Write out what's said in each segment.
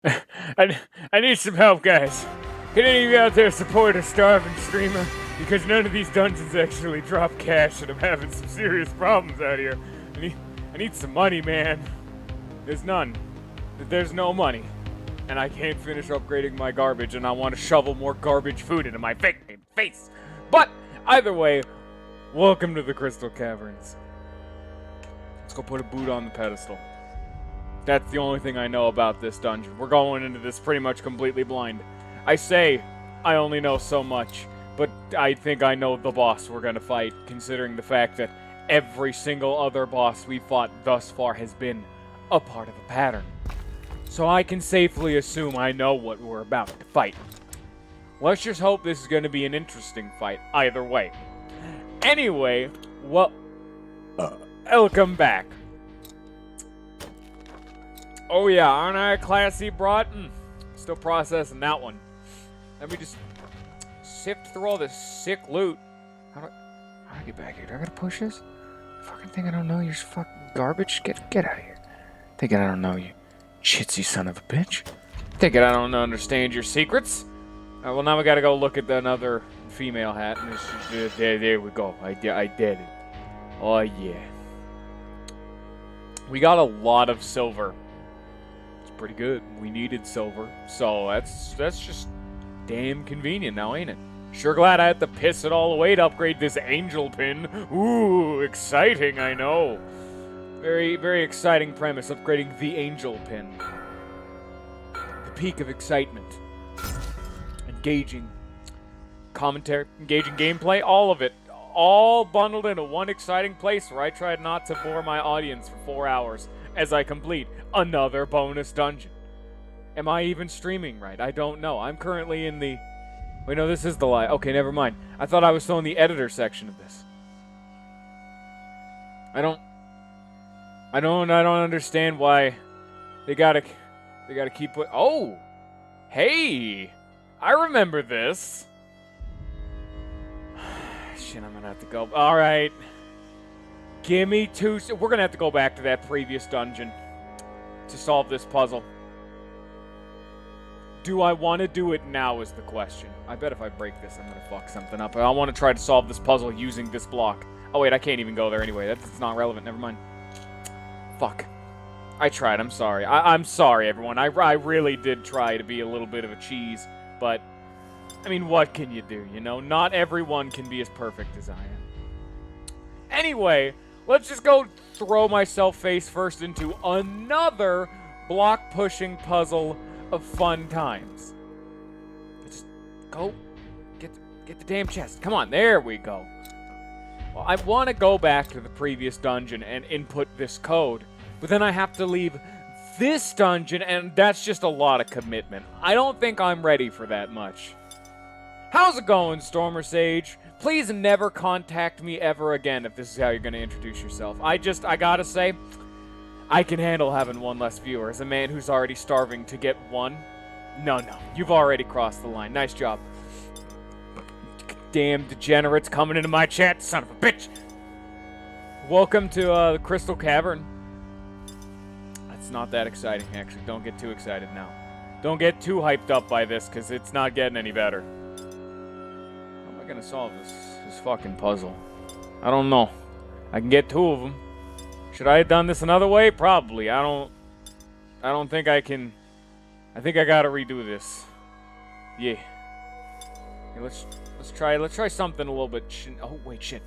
I need some help, guys. Can any of you out there support a starving streamer? Because none of these dungeons actually drop cash, and I'm having some serious problems out here. I need some money, man. There's none. There's no money. And I can't finish upgrading my garbage, and I want to shovel more garbage food into my face. But, either way, welcome to the Crystal Caverns. Let's go put a boot on the pedestal. That's the only thing I know about this dungeon. We're going into this pretty much completely blind. I say I only know so much, but I think I know the boss we're gonna fight, considering the fact that every single other boss we fought thus far has been a part of a pattern. So I can safely assume I know what we're about to fight. Let's just hope this is gonna be an interesting fight, either way. Anyway, well, welcome back. Oh yeah, aren't I a classy broad? Still processing that one. Let me just sift through all this sick loot. How do I get back here? Do I gotta push this? Fucking think I don't know you're fucking garbage? Get out of here. Thinking I don't know you, chitsy son of a bitch. Thinking I don't understand your secrets? Well, now we gotta go look at another female hat. There we go. I did it. Oh yeah. We got a lot of silver. Pretty good. We needed silver, so that's just damn convenient now, ain't it? Sure glad I had to piss it all away to upgrade this angel pin. Ooh, exciting, I know. Very, very exciting premise, upgrading the angel pin. The peak of excitement. Engaging commentary, engaging gameplay, all of it. All bundled into one exciting place where I tried not to bore my audience for 4 hours as I complete another bonus dungeon. Am I even streaming right? I don't know. I'm currently in the... Wait, no, this is the live. Okay, never mind. I thought I was still in the editor section of this. I don't understand why they gotta keep put... Oh! Hey! I remember this. Shit, I'm gonna have to go. Alright. Give me 2... We're gonna have to go back to that previous dungeon to solve this puzzle. Do I want to do it now is the question. I bet if I break this, I'm gonna fuck something up. I want to try to solve this puzzle using this block. Oh wait, I can't even go there anyway. That's not relevant. Never mind. Fuck. I tried. I'm sorry. I'm sorry, everyone. I really did try to be a little bit of a cheese, but... I mean, what can you do, you know? Not everyone can be as perfect as I am. Anyway, let's just go throw myself face first into another block-pushing puzzle of fun times. Just go get the damn chest. Come on, there we go. Well, I want to go back to the previous dungeon and input this code, but then I have to leave this dungeon, and that's just a lot of commitment. I don't think I'm ready for that much. How's it going, Stormer Sage? Please never contact me ever again if this is how you're going to introduce yourself. I gotta say, I can handle having one less viewer. As a man who's already starving to get one. No, you've already crossed the line. Nice job. Damn degenerates coming into my chat, son of a bitch. Welcome to the Crystal Cavern. That's not that exciting, actually. Don't get too excited now. Don't get too hyped up by this, because it's not getting any better. Gonna solve this fucking puzzle. I don't know. I can get 2 of them. Should I have done this another way? Probably. I don't think I can. I think I gotta redo this. Yeah. Okay, let's try something a little bit. Oh wait, shit.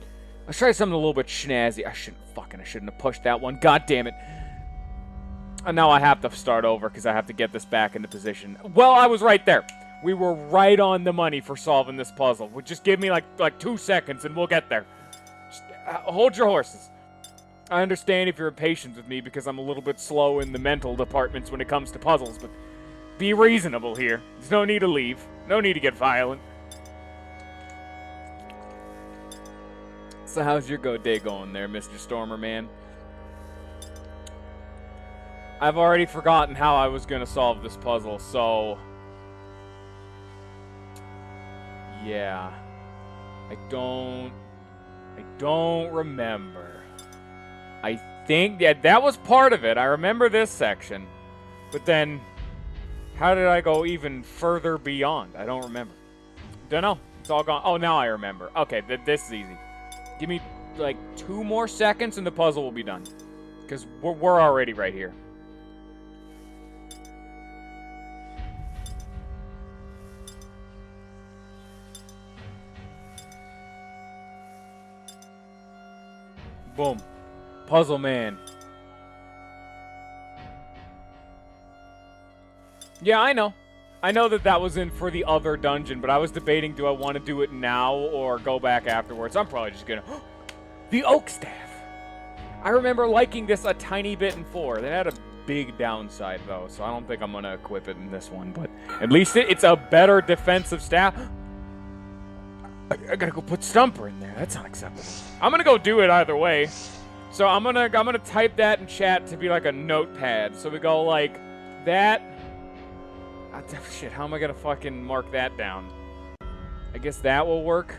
Let's try something a little bit snazzy. I shouldn't have pushed that one. God damn it. And now I have to start over because I have to get this back into position. Well, I was right there. We were right on the money for solving this puzzle. Just give me like 2 seconds and we'll get there. Just, hold your horses. I understand if you're impatient with me because I'm a little bit slow in the mental departments when it comes to puzzles, but be reasonable here. There's no need to leave. No need to get violent. So how's your day going there, Mr. Stormer, man? I've already forgotten how I was going to solve this puzzle, so... Yeah, I don't remember. I think that was part of it. I remember this section, but then How did I go even further beyond? I don't remember. Don't know. It's all gone. Oh, now I remember. Okay, this is easy. Give me, like, 2 more seconds and the puzzle will be done. Because we're already right here. Boom. Puzzle man. Yeah, I know. I know that was in for the other dungeon, but I was debating, do I want to do it now or go back afterwards? I'm probably just gonna... The oak staff! I remember liking this a tiny bit in 4. They had a big downside, though, so I don't think I'm gonna equip it in this one, but at least it's a better defensive staff. I gotta go put Stumper in there. That's unacceptable. I'm gonna go do it either way. So I'm gonna type that in chat to be like a notepad. So we go like that. Shit, how am I gonna fucking mark that down? I guess that will work.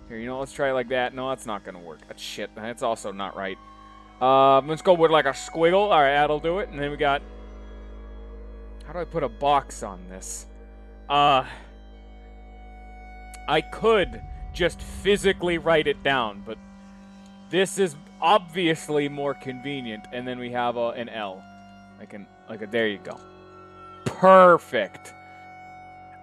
Here, you know, let's try it like that. No, that's not gonna work. That's shit. That's also not right. Let's go with like a squiggle. All right, that'll do it. And then we got. How do I put a box on this? I could just physically write it down, but this is obviously more convenient. And then we have an L. There you go. Perfect.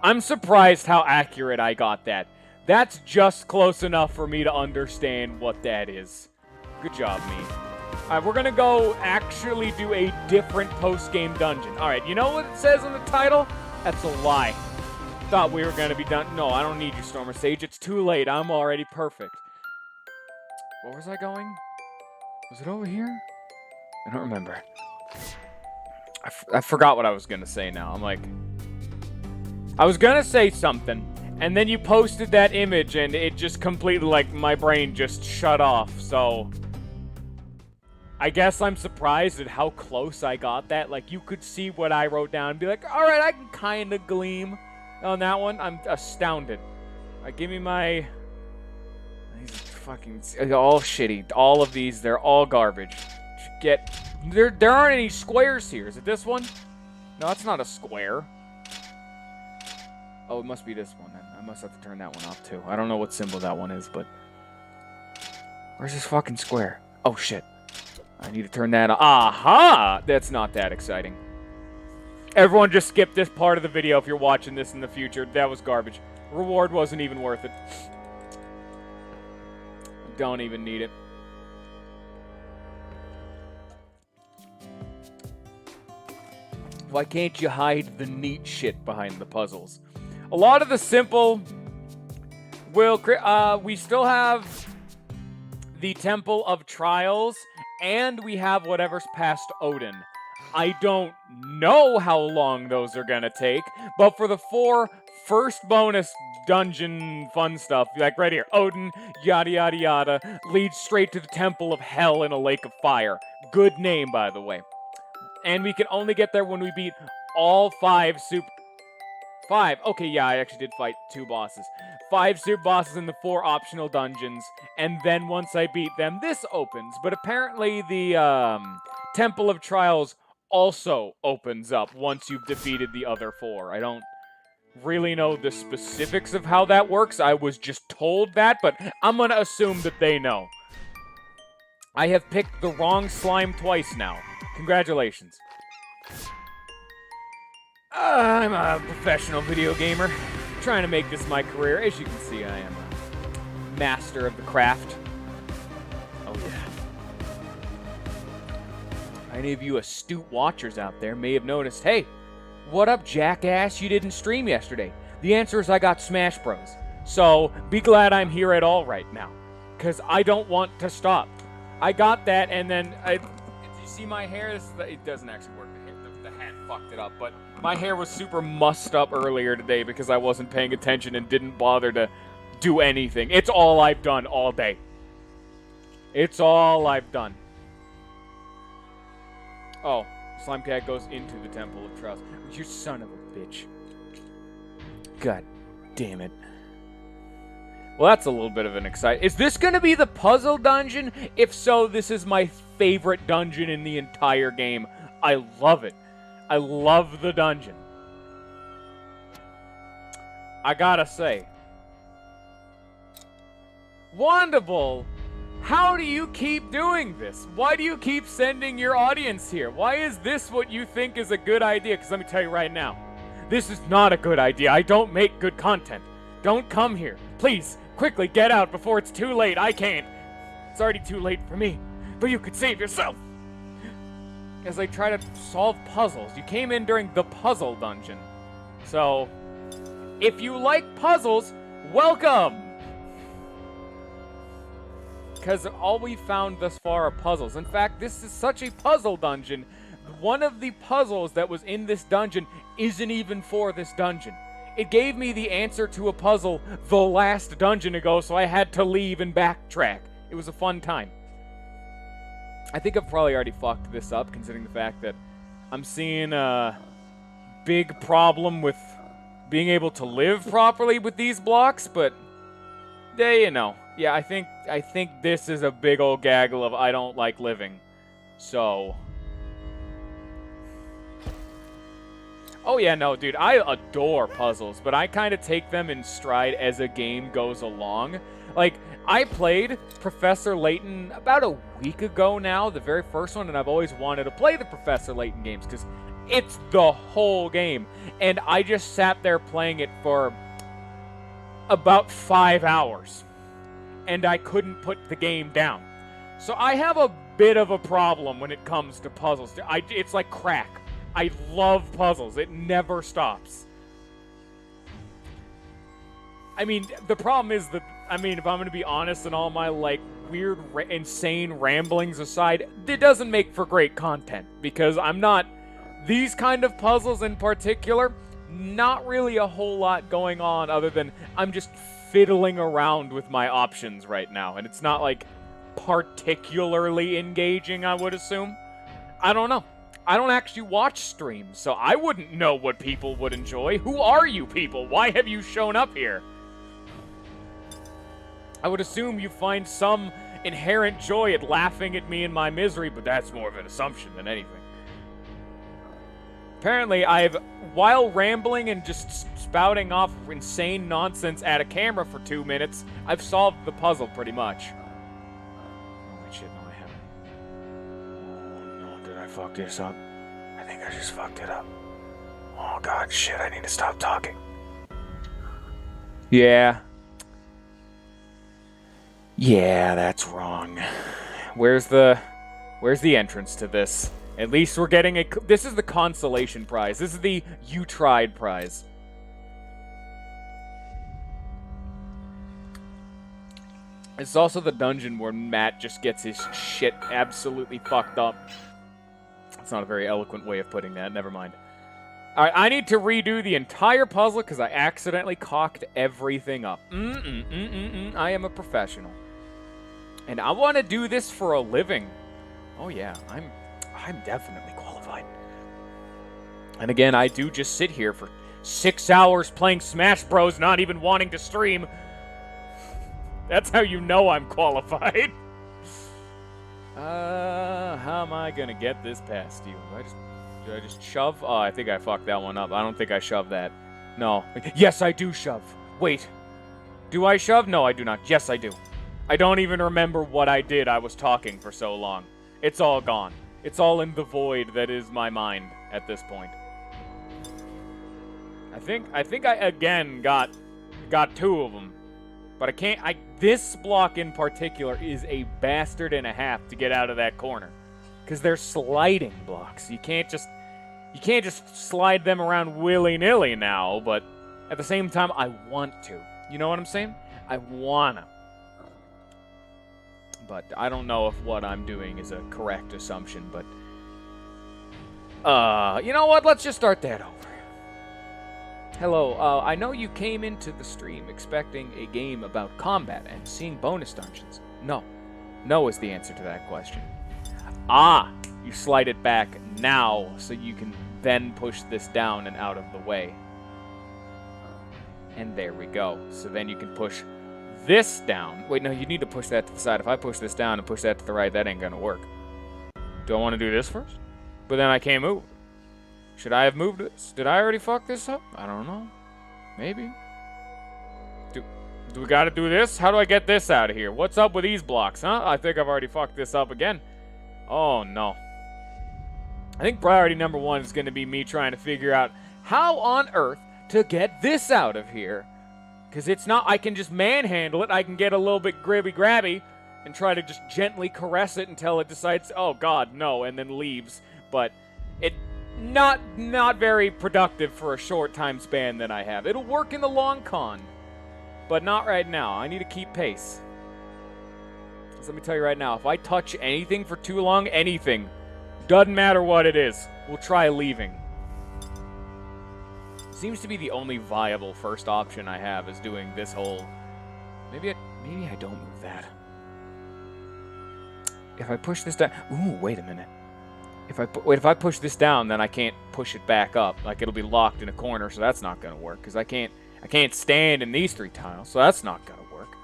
I'm surprised how accurate I got that. That's just close enough for me to understand what that is. Good job, me. Alright, we're gonna go actually do a different post-game dungeon. Alright, you know what it says in the title? That's a lie. Thought we were gonna be done. No, I don't need you, Stormer Sage. It's too late. I'm already perfect. Where was I going? Was it over here? I don't remember. I forgot what I was gonna say now. I'm like... I was gonna say something, and then you posted that image, and it just completely, like, my brain just shut off, so... I guess I'm surprised at how close I got that. Like, you could see what I wrote down and be like, alright, I can kind of gleam on that one. I'm astounded. Alright, give me my... These fucking... all shitty. All of these, they're all garbage. There aren't any squares here. Is it this one? No, that's not a square. Oh, it must be this one then. I must have to turn that one off too. I don't know what symbol that one is, but... Where's this fucking square? Oh, shit. I need to turn that on. Aha! That's not that exciting. Everyone just skip this part of the video if you're watching this in the future. That was garbage. Reward wasn't even worth it. Don't even need it. Why can't you hide the neat shit behind the puzzles? A lot of the simple will... we still have the Temple of Trials, and we have whatever's past Odin. I don't know how long those are gonna take, but for the 4 first bonus dungeon fun stuff, like right here, Odin, yada yada yada, leads straight to the Temple of Hell in a Lake of Fire. Good name, by the way. And we can only get there when we beat all 5 super... 5. Okay, yeah, I actually did fight 2 bosses. 5 super bosses in the 4 optional dungeons. And then once I beat them, this opens. But apparently the Temple of Trials also opens up once you've defeated the other 4. I don't really know the specifics of how that works. I was just told that, but I'm going to assume that they know. I have picked the wrong slime twice now. Congratulations. I'm a professional video gamer, trying to make this my career. As you can see, I am a master of the craft. Oh yeah. Any of you astute watchers out there may have noticed, hey, what up, jackass? You didn't stream yesterday. The answer is I got Smash Bros. So be glad I'm here at all right now, because I don't want to stop. I got that, and then if you see my hair, it doesn't actually work. The hat fucked it up, but my hair was super mussed up earlier today because I wasn't paying attention and didn't bother to do anything. It's all I've done all day. It's all I've done. Oh, Slime Cat goes into the Temple of Trials. You son of a bitch. God damn it. Well, that's a little bit of an exciting... Is this going to be the puzzle dungeon? If so, this is my favorite dungeon in the entire game. I love it. I love the dungeon. I gotta say, Wandable, how do you keep doing this? Why do you keep sending your audience here? Why is this what you think is a good idea? Because let me tell you right now, this is not a good idea. I don't make good content. Don't come here. Please, quickly get out before it's too late. I can't. It's already too late for me, but you could save yourself. As I try to solve puzzles. You came in during the puzzle dungeon. So, if you like puzzles, welcome! Because all we found thus far are puzzles. In fact, this is such a puzzle dungeon. One of the puzzles that was in this dungeon isn't even for this dungeon. It gave me the answer to a puzzle the last dungeon ago, so I had to leave and backtrack. It was a fun time. I think I've probably already fucked this up, considering the fact that I'm seeing a big problem with being able to live properly with these blocks, but you know. Yeah, I think this is a big old gaggle of I don't like living. So. Oh yeah, no, dude, I adore puzzles, but I kind of take them in stride as a game goes along. Like, I played Professor Layton about a week ago now, the very first one, and I've always wanted to play the Professor Layton games, because it's the whole game. And I just sat there playing it for about 5 hours. And I couldn't put the game down. So I have a bit of a problem when it comes to puzzles. It's like crack. I love puzzles. It never stops. I mean, the problem is that, I mean, if I'm going to be honest, and all my, like, weird, insane ramblings aside, it doesn't make for great content. Because I'm not, these kind of puzzles in particular, not really a whole lot going on other than I'm just fiddling around with my options right now, and it's not like particularly engaging, I would assume. I don't know. I don't actually watch streams, so I wouldn't know what people would enjoy. Who are you people? Why have you shown up here? I would assume you find some inherent joy at laughing at me in my misery, but that's more of an assumption than anything. Apparently, while rambling and just spouting off insane nonsense at a camera for 2 minutes, I've solved the puzzle pretty much. Oh, wait, shit, no, I haven't. Oh, no, did I fuck this up? I think I just fucked it up. Oh, God, shit, I need to stop talking. Yeah. Yeah, that's wrong. Where's the entrance to this? At least we're getting this is the consolation prize. This is the you tried prize. It's also the dungeon where Matt just gets his shit absolutely fucked up. That's not a very eloquent way of putting that. Never mind. Alright, I need to redo the entire puzzle because I accidentally cocked everything up. I am a professional. And I want to do this for a living. Oh yeah, I'm definitely qualified. And again, I do just sit here for 6 hours playing Smash Bros, not even wanting to stream. That's how you know I'm qualified. How am I gonna get this past you? Did I just shove? Oh, I think I fucked that one up. I don't think I shoved that. No. Yes, I do shove. Wait. Do I shove? No, I do not. Yes, I do. I don't even remember what I did. I was talking for so long. It's all gone. It's all in the void that is my mind at this point. I think I again got 2 of them. But I can't, this block in particular is a bastard and a half to get out of that corner. Because they're sliding blocks. You can't just slide them around willy-nilly now, but at the same time, I want to. You know what I'm saying? I wanna. But I don't know if what I'm doing is a correct assumption, but you know what? Let's just start that over. Hello, I know you came into the stream expecting a game about combat and seeing bonus dungeons. No. No is the answer to that question. Ah, you slide it back now so you can then push this down and out of the way. And there we go. So then you can push this down. Wait, no, you need to push that to the side. If I push this down and push that to the right, that ain't gonna work. Do I want to do this first? But then I can't move. Should I have moved this? Did I already fuck this up? I don't know. Maybe. Do we gotta do this? How do I get this out of here? What's up with these blocks, huh? I think I've already fucked this up again. Oh, no. I think priority number 1 is going to be me trying to figure out how on earth to get this out of here. Because it's not, I can just manhandle it. I can get a little bit grabby and try to just gently caress it until it decides, oh god, no, and then leaves. But it not very productive for a short time span that I have. It'll work in the long con, but not right now. I need to keep pace. So let me tell you right now, if I touch anything for too long, anything, doesn't matter what it is, we'll try leaving. Seems to be the only viable first option I have is doing this whole... Maybe I don't move that. If I push this down... Ooh, wait a minute. If I push this down, then I can't push it back up. Like, it'll be locked in a corner, so that's not going to work. Because I can't stand in these 3 tiles, so that's not going to work.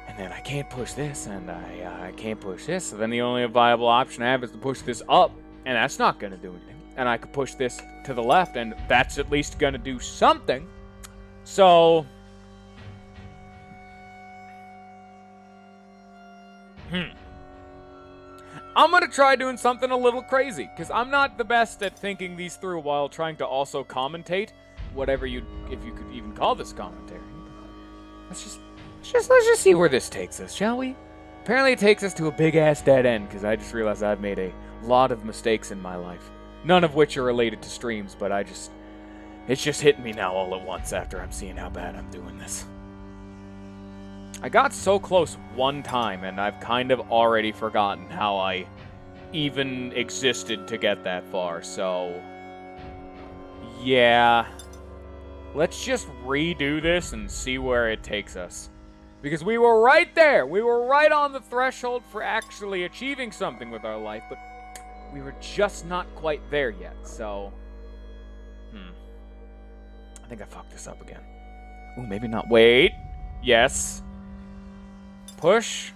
And then I can't push this, and I can't push this. So then the only viable option I have is to push this up, and that's not going to do anything. And I could push this to the left, and that's at least going to do something. So... I'm going to try doing something a little crazy, because I'm not the best at thinking these through while trying to also commentate, if you could even call this commentary. Let's just see where this takes us, shall we? Apparently it takes us to a big-ass dead end, because I just realized I've made a lot of mistakes in my life. None of which are related to streams, but it's just hitting me now all at once after I'm seeing how bad I'm doing this. I got so close one time, and I've kind of already forgotten how I even existed to get that far, so... Yeah. Let's just redo this and see where it takes us. Because we were right there! We were right on the threshold for actually achieving something with our life, but we were just not quite there yet, so... I think I fucked this up again. Ooh, maybe not. Wait! Yes. Push.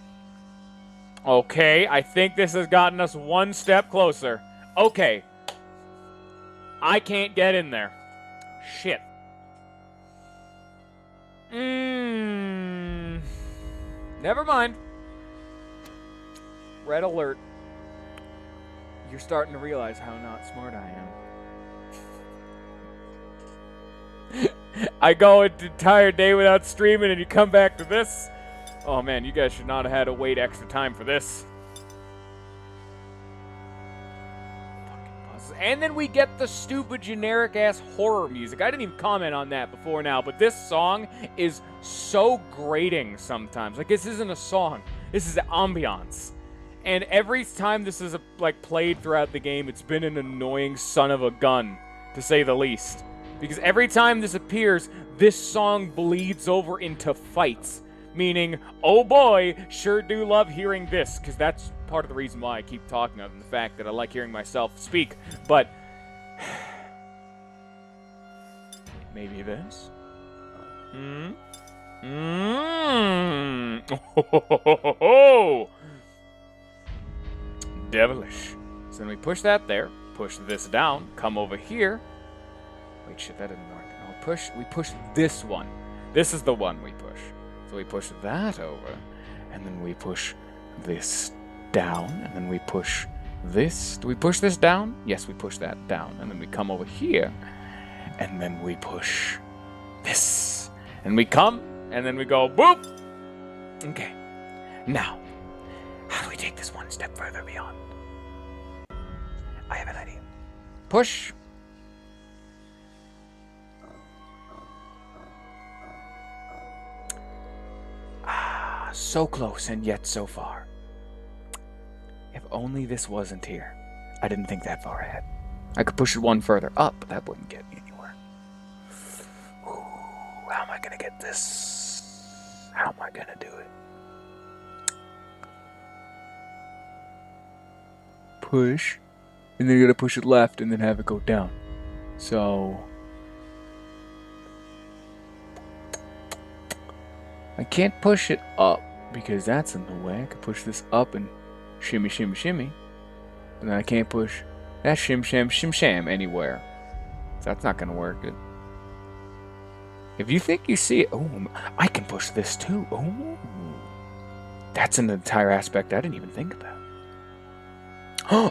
Okay, I think this has gotten us one step closer. Okay. I can't get in there. Shit. Never mind. Red alert. You're starting to realize how not smart I am. I go an entire day without streaming and you come back to this? Oh man, you guys should not have had to wait extra time for this. And then we get the stupid generic-ass horror music. I didn't even comment on that before now, but this song is so grating sometimes. Like, this isn't a song. This is ambiance. And every time this is, played throughout the game, it's been an annoying son of a gun, to say the least. Because every time this appears, this song bleeds over into fights. Meaning, oh boy, sure do love hearing this, because that's part of the reason why I keep talking of the fact that I like hearing myself speak. But maybe this. Oh, devilish. So then we push that there, push this down, come over here. Wait, shit, that didn't work. No, we push this one. This is the one we push. So we push that over, and then we push this down, and then we push this. Do we push this down? Yes, we push that down. And then we come over here, and then we push this. And we come, and then we go boop! Okay. Now, how do we take this one step further beyond? I have an idea. Push. So close and yet so far. If only this wasn't here. I didn't think that far ahead. I could push it one further up, but that wouldn't get me anywhere. Ooh, how am I gonna get this? How am I gonna do it? Push. And then you're gonna push it left and then have it go down. So... I can't push it up because that's in the way. I could push this up and shimmy, shimmy, shimmy. And then I can't push that shim, sham, shim, sham anywhere. So that's not going to work. If you think you see it, oh, I can push this too. Oh, that's an entire aspect I didn't even think about.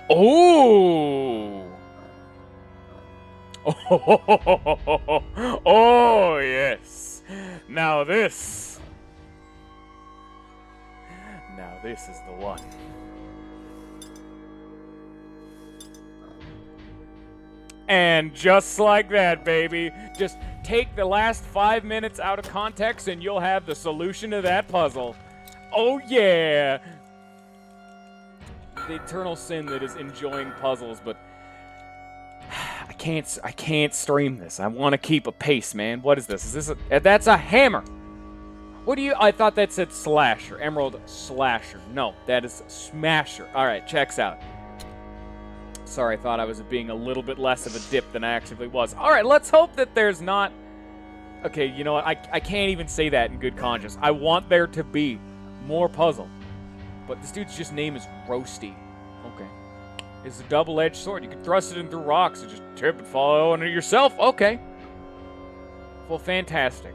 Oh! Oh, yes. Now this is the one. And just like that, baby, just take the last 5 minutes out of context and you'll have the solution to that puzzle. Oh, yeah. The eternal sin that is enjoying puzzles, but I can't stream this. I want to keep a pace, man. What is this? Is this that's a hammer. What do you... I thought that said slasher. Emerald slasher. No, that is smasher. All right, checks out. Sorry, I thought I was being a little bit less of a dip than I actually was. All right, let's hope that there's not... Okay, you know what? I can't even say that in good conscience. I want there to be more puzzle. But this dude's just name is Roasty. Okay. It's a double-edged sword. You can thrust it in through rocks and just trip and fall on it yourself. Okay. Well, fantastic.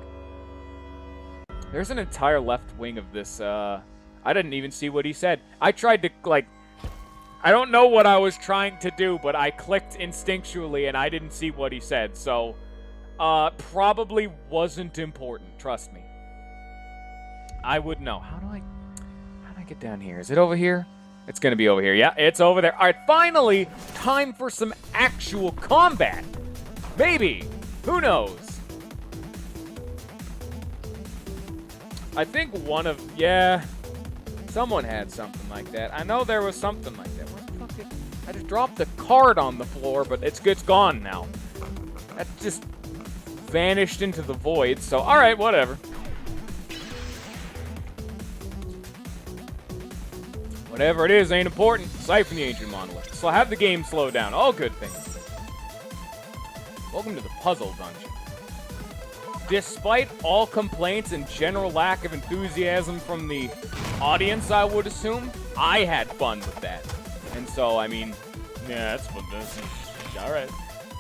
There's an entire left wing of this. I didn't even see what he said. I tried to, like... I don't know what I was trying to do, but I clicked instinctually and I didn't see what he said. So, probably wasn't important. Trust me. I would know. How do I get down here? Is it over here? It's going to be over here. Yeah, it's over there. All right, finally, time for some actual combat. Maybe. Who knows? I think one of... Yeah. Someone had something like that. I know there was something like that. What the fuck did... I just dropped the card on the floor, but it's gone now. That just vanished into the void, so all right, whatever. Whatever it is ain't important. Siphon the ancient monolith. So have the game slow down. All good things. Welcome to the puzzle dungeon. Despite all complaints and general lack of enthusiasm from the audience, I would assume, I had fun with that. And so, I mean, yeah, that's fun. All right.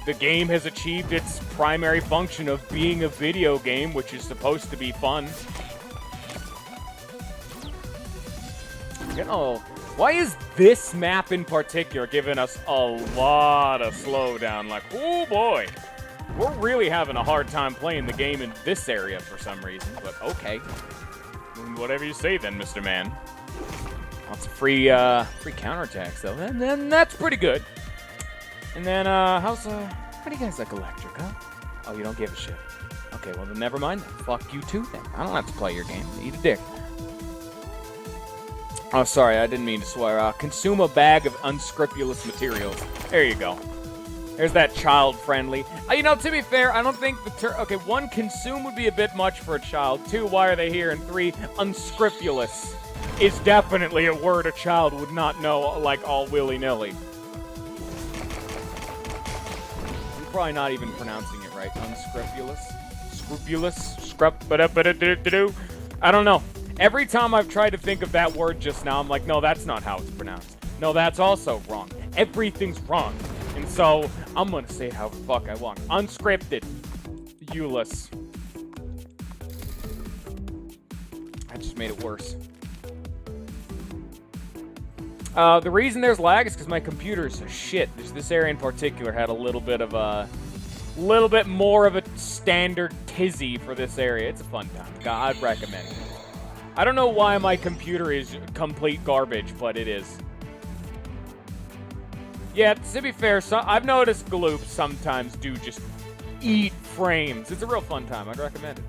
The game has achieved its primary function of being a video game, which is supposed to be fun. Oh, why is this map in particular giving us a lot of slowdown? Like, oh boy, we're really having a hard time playing the game in this area for some reason, but okay. Whatever you say then, Mr. Man. Lots of free counterattacks though, and then that's pretty good. And then, how do you guys like electric, huh? Oh, you don't give a shit. Okay, well then never mind then. Fuck you too then. I don't have to play your game. Eat a dick. Oh, sorry, I didn't mean to swear. Consume a bag of unscrupulous materials. There you go. There's that child-friendly. You know, to be fair, I don't think the okay, 1, consume would be a bit much for a child. 2, why are they here? And 3, unscrupulous is definitely a word a child would not know, like, all willy-nilly. I'm probably not even pronouncing it right. Unscrupulous? Scrupulous? I don't know. Every time I've tried to think of that word just now, I'm like, no, that's not how it's pronounced. No, that's also wrong. Everything's wrong. And so, I'm going to say it however the fuck I want. Unscripted. Euless. I just made it worse. The reason there's lag is because my computer's shit. This area in particular had a little bit of a... little bit more of a standard tizzy for this area. It's a fun time. I'd recommend it. I don't know why my computer is complete garbage, but it is. Yeah, to be fair, I've noticed gloops sometimes do just eat frames. It's a real fun time. I'd recommend it.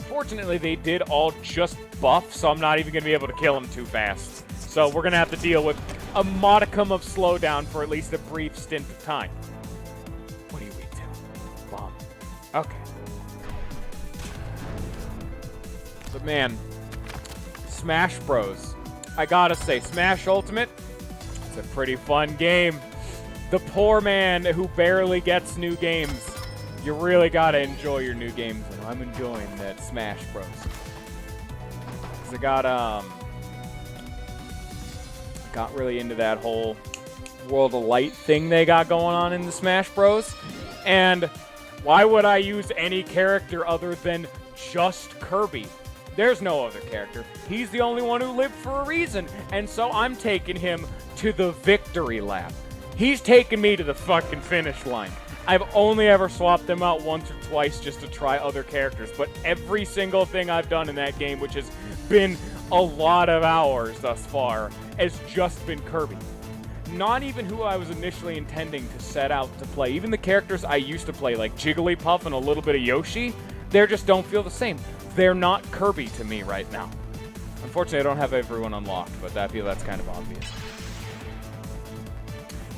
Fortunately, they did all just buff, so I'm not even going to be able to kill them too fast. So we're going to have to deal with a modicum of slowdown for at least a brief stint of time. What do you eat to? Bomb. Okay. But man, Smash Bros. I gotta say, Smash Ultimate, it's a pretty fun game. The poor man who barely gets new games. You really gotta enjoy your new games. And I'm enjoying that Smash Bros. Cause I got really into that whole World of Light thing they got going on in the Smash Bros. And Why would I use any character other than just Kirby? There's no other character. He's the only one who lived for a reason, and so I'm taking him to the victory lap. He's taking me to the fucking finish line. I've only ever swapped them out once or twice just to try other characters, but every single thing I've done in that game, which has been a lot of hours thus far, has just been Kirby. Not even who I was initially intending to set out to play. Even the characters I used to play, like Jigglypuff and a little bit of Yoshi, they just don't feel the same. They're not Kirby to me right now. Unfortunately, I don't have everyone unlocked, but that's kind of obvious.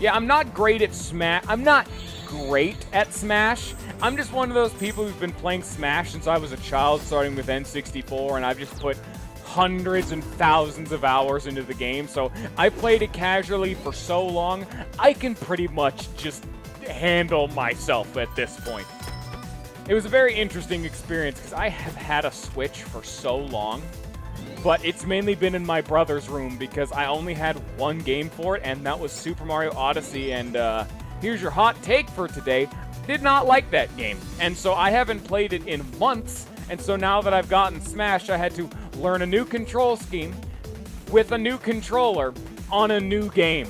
Yeah, I'm not great at Smash. I'm not great at Smash. I'm just one of those people who's been playing Smash since I was a child, starting with N64, and I've just put hundreds and thousands of hours into the game, so I played it casually for so long, I can pretty much just handle myself at this point. It was a very interesting experience because I have had a Switch for so long, but it's mainly been in my brother's room because I only had one game for it, and that was Super Mario Odyssey, and here's your hot take for today. Did not like that game, and so I haven't played it in months, and so now that I've gotten Smash, I had to learn a new control scheme with a new controller on a new game.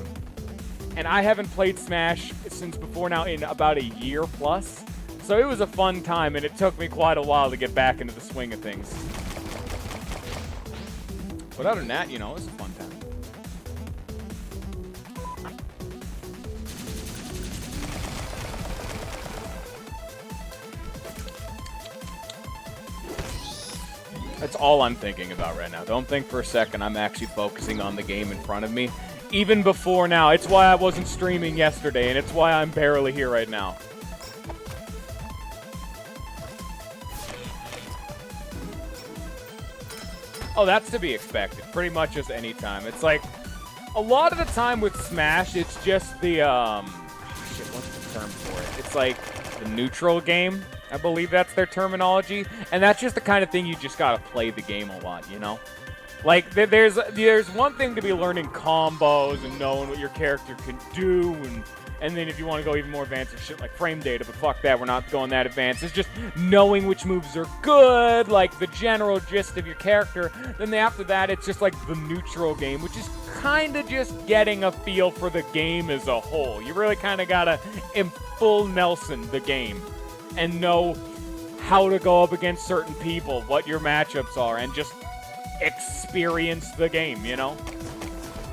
And I haven't played Smash since before now in about a year plus. So it was a fun time, and it took me quite a while to get back into the swing of things. But other than that, you know, it was a fun time. That's all I'm thinking about right now. Don't think for a second I'm actually focusing on the game in front of me. Even before now. It's why I wasn't streaming yesterday, and it's why I'm barely here right now. Oh, that's to be expected. Pretty much just any time. It's like, a lot of the time with Smash, it's just the, shit, what's the term for it? It's like the neutral game. I believe that's their terminology, and that's just the kind of thing you just gotta play the game a lot, you know? Like, there's one thing to be learning combos and knowing what your character can do, and then if you want to go even more advanced with shit like frame data, but fuck that, we're not going that advanced. It's just knowing which moves are good, like the general gist of your character. Then after that, it's just like the neutral game, which is kind of just getting a feel for the game as a whole. You really kind of gotta full Nelson the game and know how to go up against certain people, what your matchups are, and just experience the game, you know?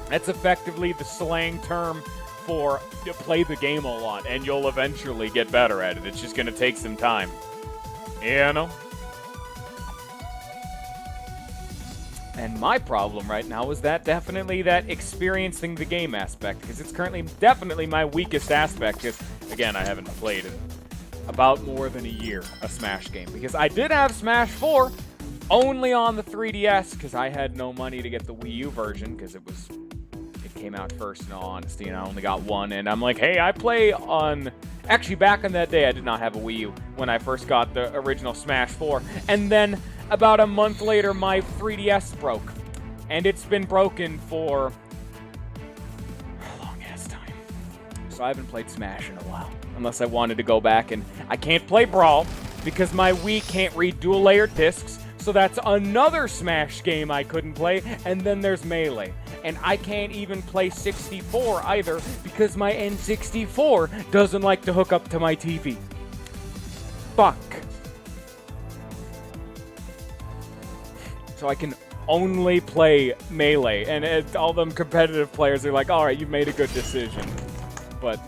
That's effectively the slang term for play the game a lot, and you'll eventually get better at it. It's just going to take some time. You know? And my problem right now is definitely that experiencing the game aspect, because it's currently definitely my weakest aspect, because, again, I haven't played in about more than a year a Smash game, because I did have Smash 4 only on the 3DS, because I had no money to get the Wii U version, because it came out first, in all honesty, and I only got one, and I'm like, hey, I play on... Actually, back in that day, I did not have a Wii U when I first got the original Smash 4, and then about a month later, my 3DS broke, and it's been broken for a long-ass time. So I haven't played Smash in a while, unless I wanted to go back, and I can't play Brawl, because my Wii can't read dual-layer discs, so that's another Smash game I couldn't play, and then there's Melee. And I can't even play 64 either, because my N64 doesn't like to hook up to my TV. Fuck. So I can only play Melee, and all them competitive players are like, alright, you've made a good decision. But...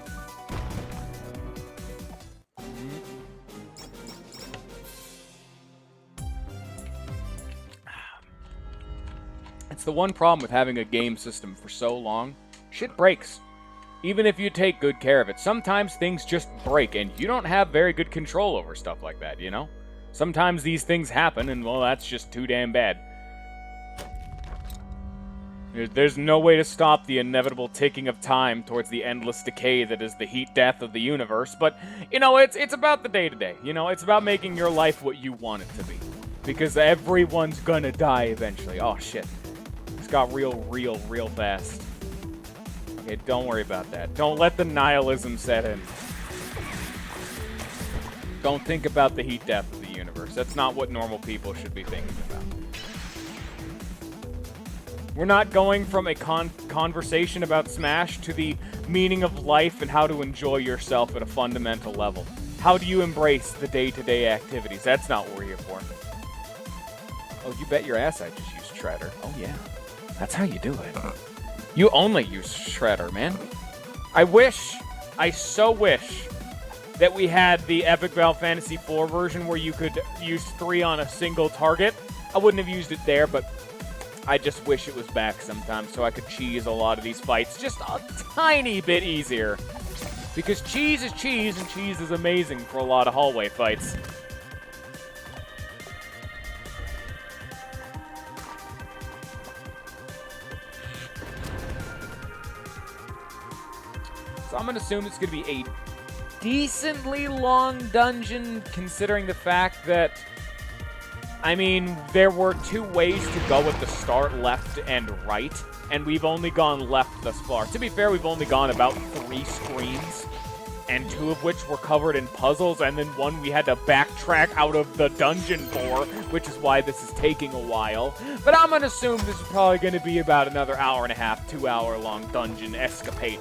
it's the one problem with having a game system for so long. Shit breaks. Even if you take good care of it. Sometimes things just break, and you don't have very good control over stuff like that, you know? Sometimes these things happen, and, well, that's just too damn bad. There's no way to stop the inevitable ticking of time towards the endless decay that is the heat death of the universe, but, you know, it's about the day-to-day. You know, it's about making your life what you want it to be. Because everyone's gonna die eventually. Oh, shit. It's got real fast. Okay, don't worry about that. Don't let the nihilism set in. Don't think about the heat death of the universe. That's not what normal people should be thinking about. We're not going from a conversation about Smash to the meaning of life and how to enjoy yourself at a fundamental level. How do you embrace the day-to-day activities? That's not what we're here for. Oh, you bet your ass I just used Shredder. Oh, yeah. That's how you do it. You only use Shredder, man. I so wish that we had the Epic Battle Fantasy IV version where you could use 3 on a single target. I wouldn't have used it there, but I just wish it was back sometime so I could cheese a lot of these fights just a tiny bit easier. Because cheese is cheese, and cheese is amazing for a lot of hallway fights. So I'm going to assume it's going to be a decently long dungeon, considering the fact that, I mean, there were 2 ways to go at the start, left and right, and we've only gone left thus far. To be fair, we've only gone about 3 screens, and 2 of which were covered in puzzles, and then 1 we had to backtrack out of the dungeon for, which is why this is taking a while. But I'm going to assume this is probably going to be about another hour and a half, 2-hour-long dungeon escapade.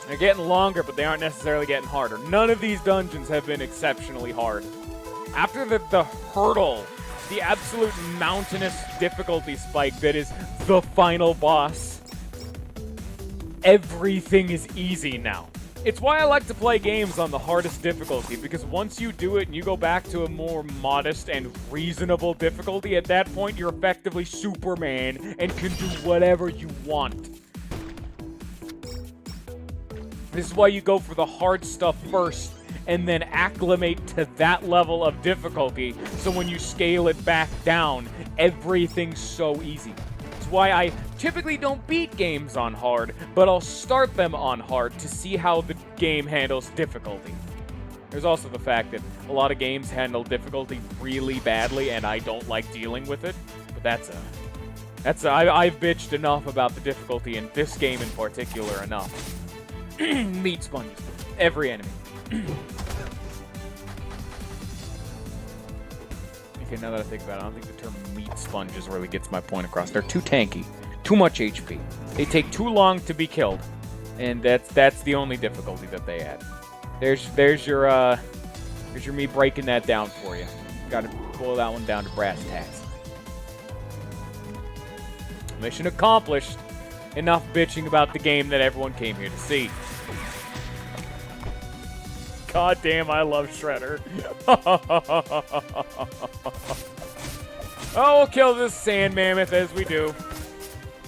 They're getting longer, but they aren't necessarily getting harder. None of these dungeons have been exceptionally hard. After the hurdle, the absolute mountainous difficulty spike that is the final boss, everything is easy now. It's why I like to play games on the hardest difficulty, because once you do it and you go back to a more modest and reasonable difficulty, at that point you're effectively Superman and can do whatever you want. This is why you go for the hard stuff first and then acclimate to that level of difficulty, so when you scale it back down, everything's so easy. It's why I typically don't beat games on hard, but I'll start them on hard to see how the game handles difficulty. There's also the fact that a lot of games handle difficulty really badly, and I don't like dealing with it, but I've bitched enough about the difficulty in this game in particular enough. Meat sponges. Every enemy. Okay, now that I think about it, I don't think the term meat sponges really gets my point across. They're too tanky. Too much HP. They take too long to be killed. And that's the only difficulty that they add. There's your me breaking that down for you. Gotta boil that one down to brass tacks. Mission accomplished. Enough bitching about the game that everyone came here to see. God damn, I love Shredder. Oh, we'll kill this sand mammoth as we do.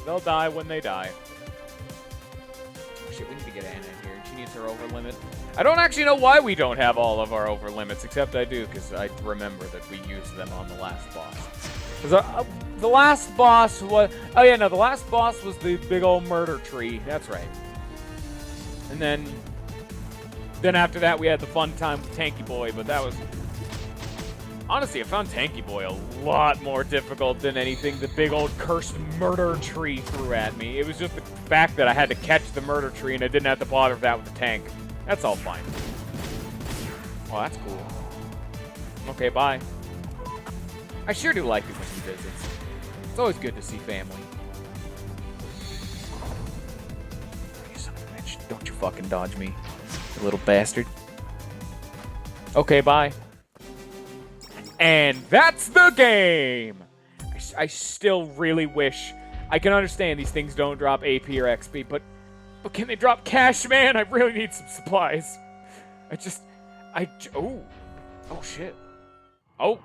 They'll die when they die. Oh, shit, we need to get Anna in here. She needs her over limit. I don't actually know why we don't have all of our over limits, except I do, because I remember that we used them on the last boss. The last boss was... Oh, yeah, no, the last boss was the big old murder tree. That's right. And then after that, we had the fun time with Tanky Boy, but that was... Honestly, I found Tanky Boy a lot more difficult than anything the big old cursed murder tree threw at me. It was just the fact that I had to catch the murder tree, and I didn't have to bother with that with the tank. That's all fine. Oh, that's cool. Okay, bye. I sure do like it when he visits. It's always good to see family. You son of a bitch. Don't you fucking dodge me, you little bastard. Okay, bye. And that's the game! I still really wish... I can understand these things don't drop AP or XP, but can they drop cash, man? I really need some supplies. Oh. Oh, shit. Oh.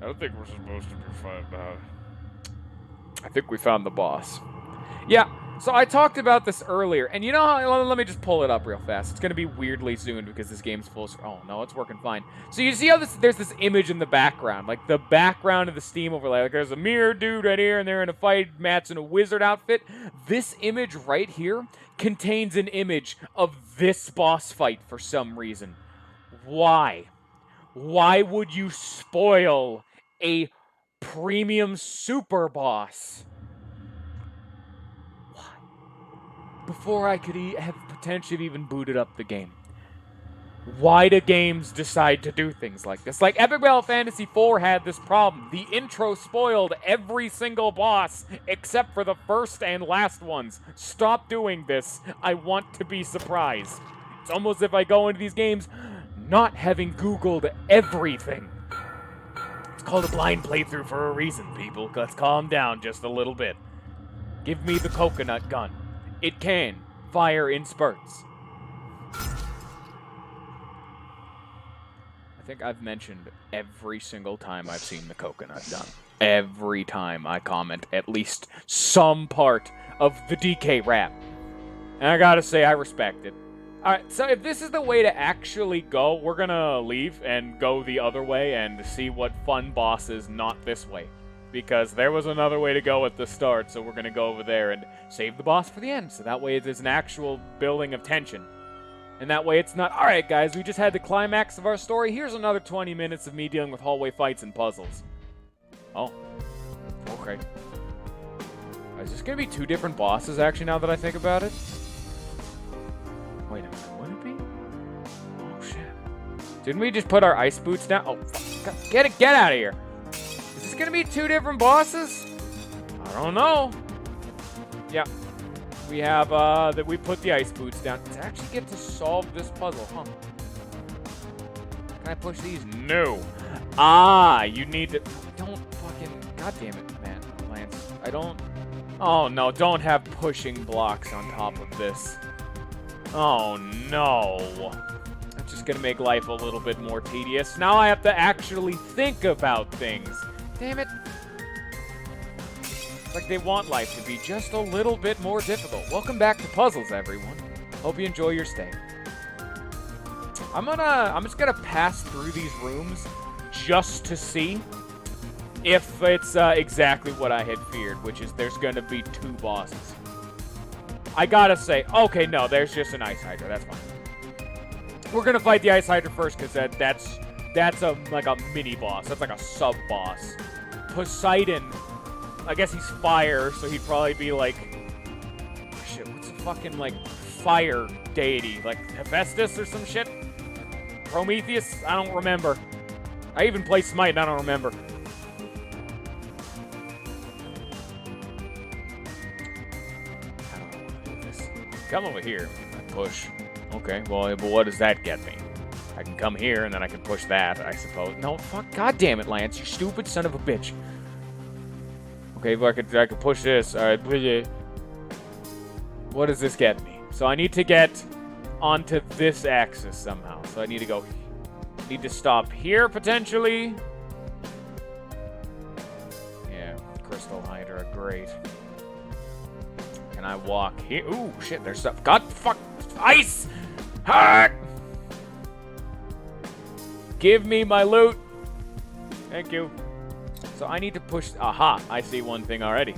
I don't think we're supposed to be fighting out. I think we found the boss. Yeah, so I talked about this earlier, and you know how, let me just pull it up real fast. It's going to be weirdly zoomed because this game's full of... Oh, no, it's working fine. So you see how there's this image in the background, like the background of the Steam overlay. Like there's a mirror dude right here, and they're in a fight. Matt's in a wizard outfit. This image right here contains an image of this boss fight for some reason. Why? Why would you spoil a premium super boss? Why? Before I could have potentially even booted up the game. Why do games decide to do things like this? Like, Epic Battle Fantasy IV had this problem. The intro spoiled every single boss except for the first and last ones. Stop doing this. I want to be surprised. It's almost as if I go into these games not having Googled everything. It's called a blind playthrough for a reason, people. Let's calm down just a little bit. Give me the coconut gun. It can fire in spurts. I think I've mentioned every single time I've seen the coconut gun. Every time I comment at least some part of the DK rap. And I gotta say, I respect it. Alright, so if this is the way to actually go, we're gonna leave and go the other way and see what fun boss is not this way. Because there was another way to go at the start, so we're gonna go over there and save the boss for the end. So that way there's an actual building of tension. And that way it's not, alright guys, we just had the climax of our story, here's another 20 minutes of me dealing with hallway fights and puzzles. Oh. Okay. Is this gonna be two different bosses, actually, now that I think about it? Wait a minute, would it be? Oh, shit. Didn't we just put our ice boots down? Oh, fuck. Get out of here. Is this gonna be two different bosses? I don't know. Yeah. We have, that we put the ice boots down to actually get to solve this puzzle, huh? Can I push these? No. Ah, you need to, don't fucking, god damn it, man, Lance. I don't, oh no, don't have pushing blocks on top of this. Oh no. That's just gonna make life a little bit more tedious. Now I have to actually think about things. Damn it. It's like they want life to be just a little bit more difficult. Welcome back to Puzzles, everyone. Hope you enjoy your stay. I'm just gonna pass through these rooms just to see if it's exactly what I had feared, which is there's gonna be two bosses. I gotta say, okay, no, there's just an Ice Hydra, that's fine. We're gonna fight the Ice Hydra first, because that's like a mini-boss, that's like a sub-boss. Poseidon, I guess he's fire, so he'd probably be like, oh shit, what's a fucking, like, fire deity? Like, Hephaestus or some shit? Prometheus? I don't remember. I even play Smite and I don't remember. Come over here. Push. Okay, well, but what does that get me? I can come here, and then I can push that, I suppose. No, fuck, god damn it, Lance, you stupid son of a bitch. Okay, well, I could push this. Alright, what does this get me? So I need to get onto this axis somehow. So I need to go, need to stop here, potentially. Yeah, Crystal Hydra, great. Can I walk here? Ooh, shit, there's stuff. God, fuck, ice! Heart! Give me my loot. Thank you. So I need to push, aha, I see one thing already.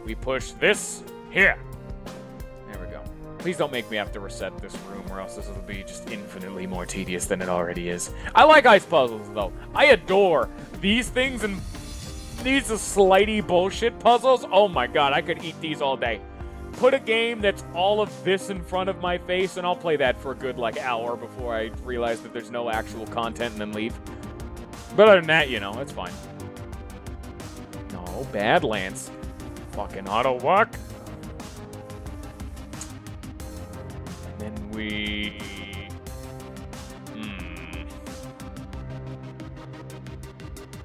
We push this here. There we go. Please don't make me have to reset this room or else this will be just infinitely more tedious than it already is. I like ice puzzles though. I adore these things and these slidey bullshit puzzles. Oh my god, I could eat these all day. Put a game that's all of this in front of my face, and I'll play that for a good, like, hour before I realize that there's no actual content and then leave. But other than that, you know, it's fine. No, Badlands. Fucking auto-walk. And then we...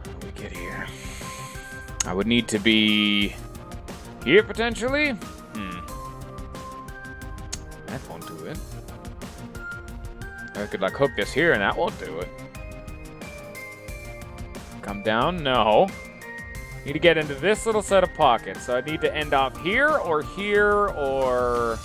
How do we get here? I would need to be... here, potentially? That won't do it. I could, like, hook this here, and that won't do it. Come down? No. Need to get into this little set of pockets. So I need to end off here, or here, or...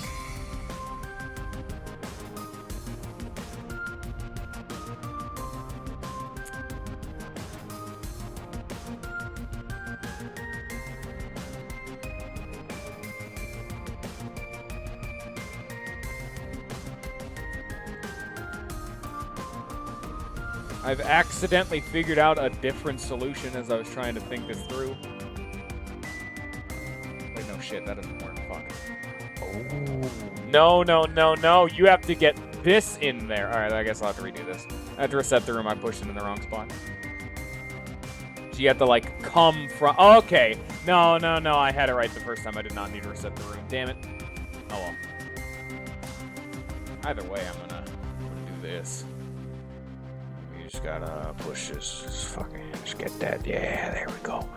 I've accidentally figured out a different solution as I was trying to think this through. Wait, no, shit, that doesn't work. Fuck. Oh. No, no, no, no. You have to get this in there. Alright, I guess I'll have to redo this. I have to reset the room. I pushed it in the wrong spot. So you have to, like, come from... Okay. No. I had it right the first time. I did not need to reset the room. Damn it. Oh, well. Either way, I'm gonna do this. You just gotta push this. Just fucking... Just get that. Yeah, there we go.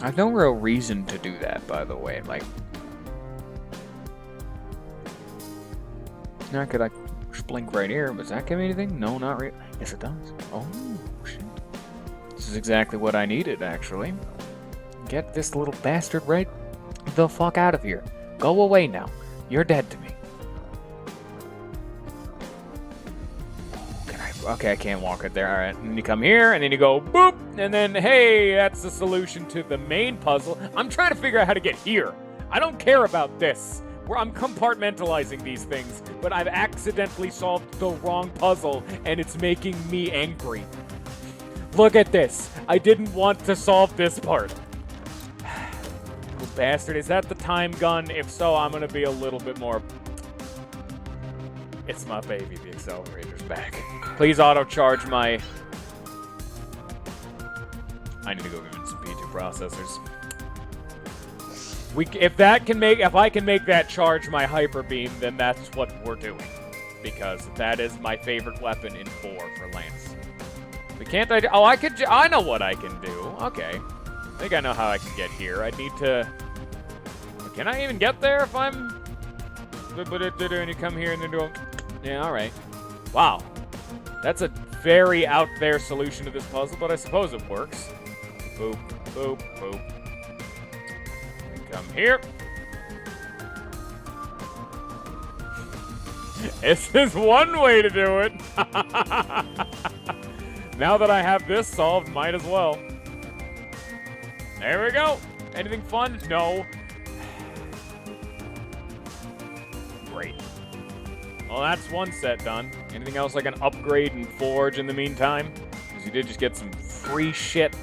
I've no real reason to do that, by the way. Like, now could I just blink right here? Does that give me anything? No, not really. Yes, it does. Oh, shit. This is exactly what I needed, actually. Get this little bastard right the fuck out of here. Go away now. You're dead to me. Okay, I can't walk it there. All right, and then you come here, and then you go boop, and then, hey, that's the solution to the main puzzle. I'm trying to figure out how to get here. I don't care about this. I'm compartmentalizing these things, but I've accidentally solved the wrong puzzle, and it's making me angry. Look at this. I didn't want to solve this part. You bastard. Is that the time gun? If so, I'm going to be a little bit more... It's my baby. The accelerator's back. Please auto-charge my... I need to go give it some P2 processors. If I can make that charge my hyper beam, then that's what we're doing, because that is my favorite weapon in 4 for Lance. We can't. I know what I can do. Okay, I think I know how I can get here. I need to. Can I even get there if I'm? And you come here and then do. Yeah. All right. Wow. That's a very out there solution to this puzzle, but I suppose it works. Boop, boop, boop. Come here. This is one way to do it. Now that I have this solved, might as well. There we go. Anything fun? No. Great. Well, that's one set done. Anything else I can upgrade and forge in the meantime? Because you did just get some free shit.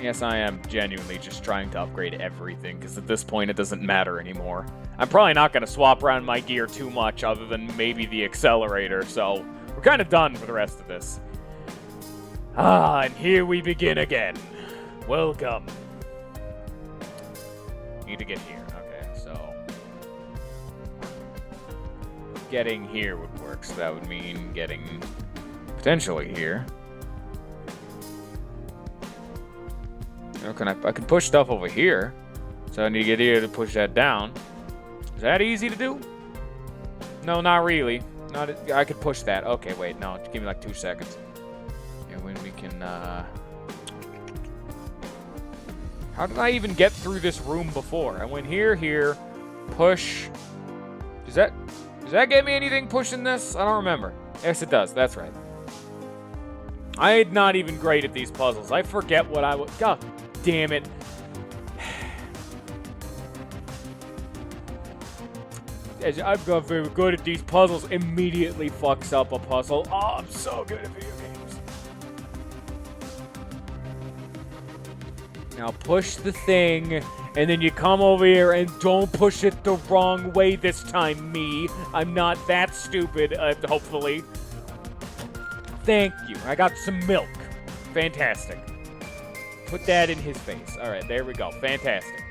Yes, I am genuinely just trying to upgrade everything, because at this point it doesn't matter anymore. I'm probably not going to swap around my gear too much other than maybe the accelerator, so we're kind of done for the rest of this. Ah, and here we begin again. Welcome. Need to get here. Okay, so... Getting here would work, so that would mean getting potentially here. I can push stuff over here, so I need to get here to push that down. Is that easy to do? No, not really. I could push that. Okay, wait, no, give me like 2 seconds. And when we can, how did I even get through this room before? I went here, push. Does that get me anything pushing this? I don't remember. Yes, it does. That's right. I'm not even great at these puzzles. I forget what I would. God damn it. As I've got very good at these puzzles, immediately fucks up a puzzle. Oh, I'm so good at video games. Now push the thing, and then you come over here and don't push it the wrong way this time, me. I'm not that stupid, hopefully. Thank you. I got some milk. Fantastic. Put that in his face. All right, there we go. Fantastic.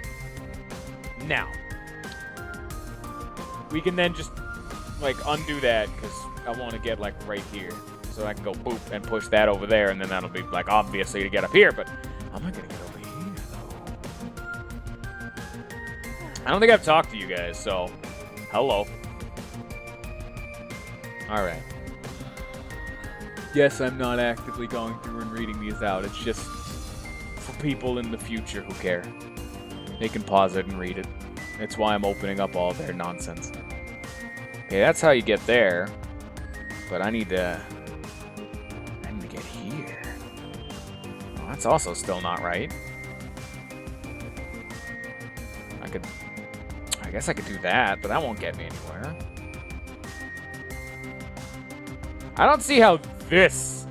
Now, we can then just, like, undo that, because I want to get, like, right here. So I can go boop and push that over there, and then that'll be, like, obviously to get up here, but how am I going to get over here, though? I don't think I've talked to you guys, so hello. All right. Yes, I'm not actively going through and reading these out. It's just for people in the future who care. They can pause it and read it. That's why I'm opening up all their nonsense. Okay, that's how you get there. But I need to get here. Well, that's also still not right. I guess I could do that, but that won't get me anywhere. I don't see how this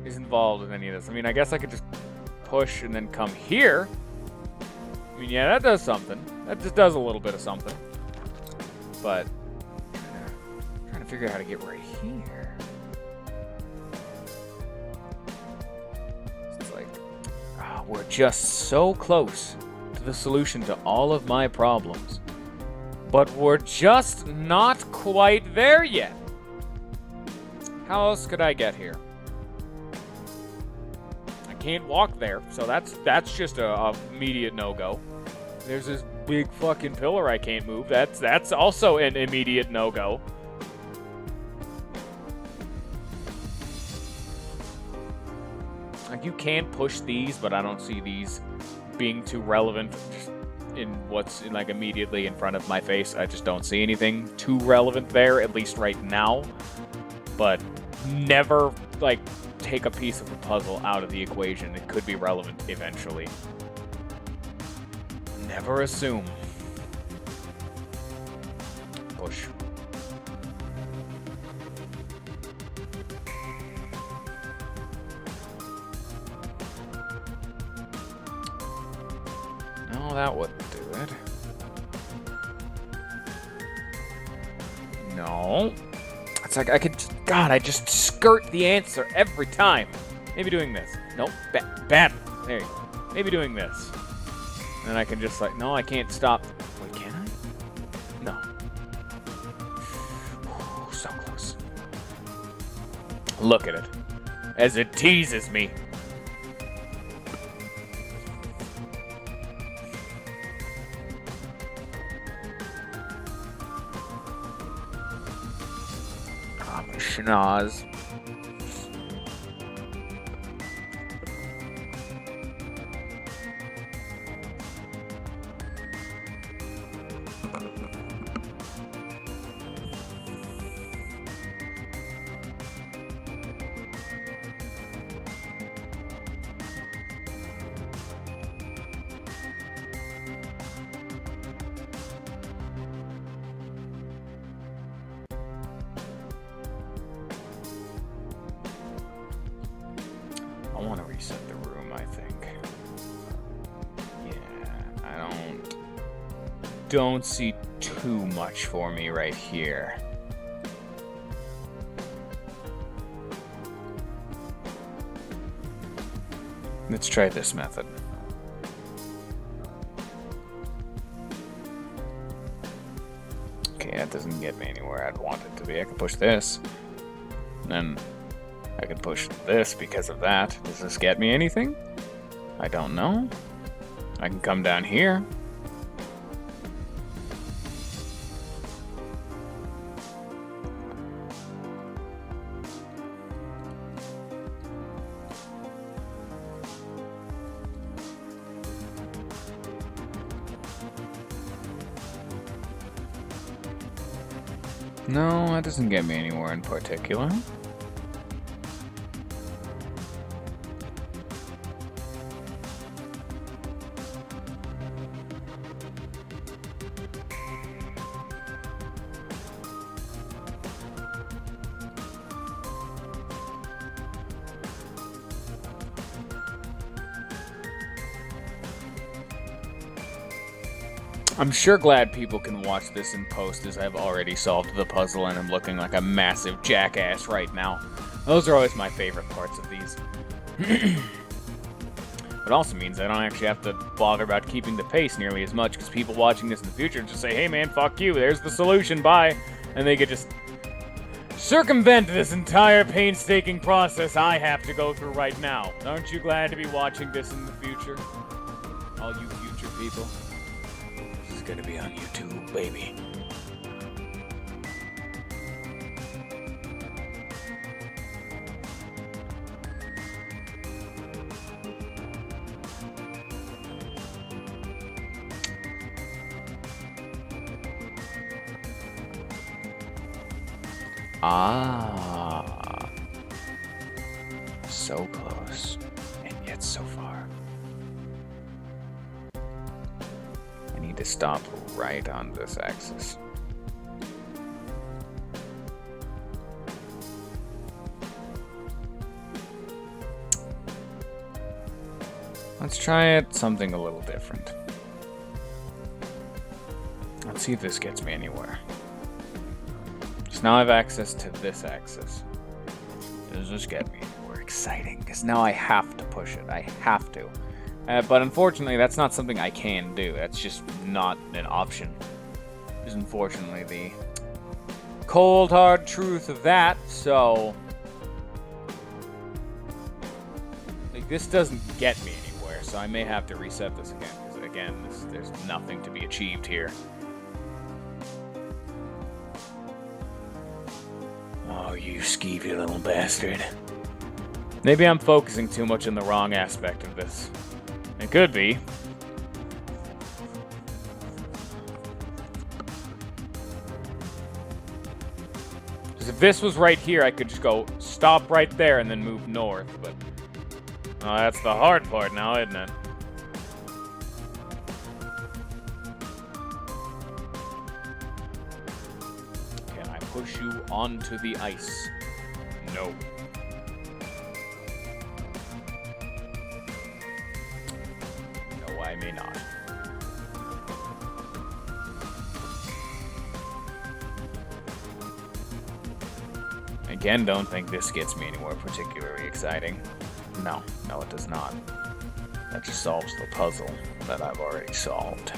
is involved in any of this. I mean, I guess I could just push and then come here. I mean, yeah, that does something. That just does a little bit of something. But I'm trying to figure out how to get right here. It's like, we're just so close to the solution to all of my problems. But we're just not quite there yet. How else could I get here? I can't walk there, so that's just a immediate no-go. There's this big fucking pillar I can't move. That's also an immediate no-go. Like, you can push these, but I don't see these being too relevant just in what's like immediately in front of my face. I just don't see anything too relevant there, at least right now. But never, like, take a piece of the puzzle out of the equation. It could be relevant eventually. Never assume. Push. No, that wouldn't do it. No. It's like I could, God, I just skirt the answer every time. Maybe doing this. Nope, bad. There you go. Maybe doing this. And then I can just like, no, I can't stop. Wait, can I? No. Ooh, so close. Look at it. As it teases me. Schnoz. I want to reset the room, I think. Yeah, I don't see too much for me right here. Let's try this method. Okay, that doesn't get me anywhere I'd want it to be. I can push this. Then I can push this because of that. Does this get me anything? I don't know. I can come down here. No, that doesn't get me anywhere in particular. I'm sure glad people can watch this in post, as I've already solved the puzzle and I'm looking like a massive jackass right now. Those are always my favorite parts of these. It also means I don't actually have to bother about keeping the pace nearly as much, because people watching this in the future just say, hey man, fuck you, there's the solution, bye. And they could just circumvent this entire painstaking process I have to go through right now. Aren't you glad to be watching this in the future? All you future people. This is gonna be on YouTube, baby. Ah, so close, and yet so far. I need to stop right on this axis. Let's try it something a little different. Let's see if this gets me anywhere. So now I have access to this axis. Does this get me anywhere exciting? Because now I have to push it. I have to. But unfortunately, that's not something I can do. That's just not an option. Is unfortunately the cold, hard truth of that. So, like, this doesn't get me anywhere. So I may have to reset this again. Because again, there's nothing to be achieved here. Oh, you skeevy little bastard. Maybe I'm focusing too much on the wrong aspect of this. It could be. Because if this was right here, I could just go stop right there and then move north, but... Oh, that's the hard part now, isn't it? Can I push you onto the ice? No. No, I may not. Again, don't think this gets me anywhere particularly exciting. No, it does not. That just solves the puzzle that I've already solved.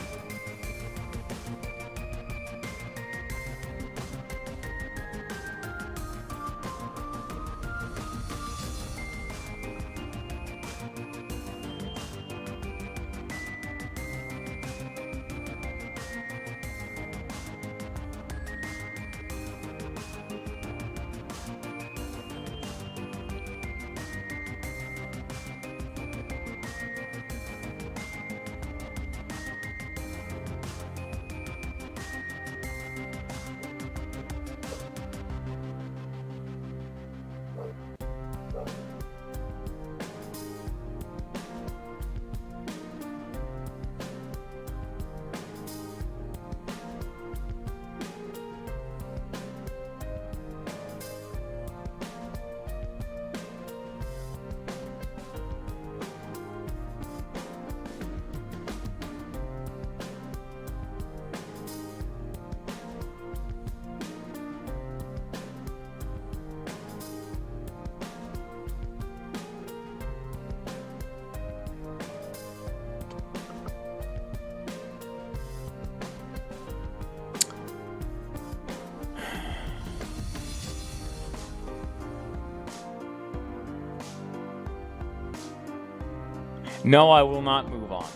No, I will not move on.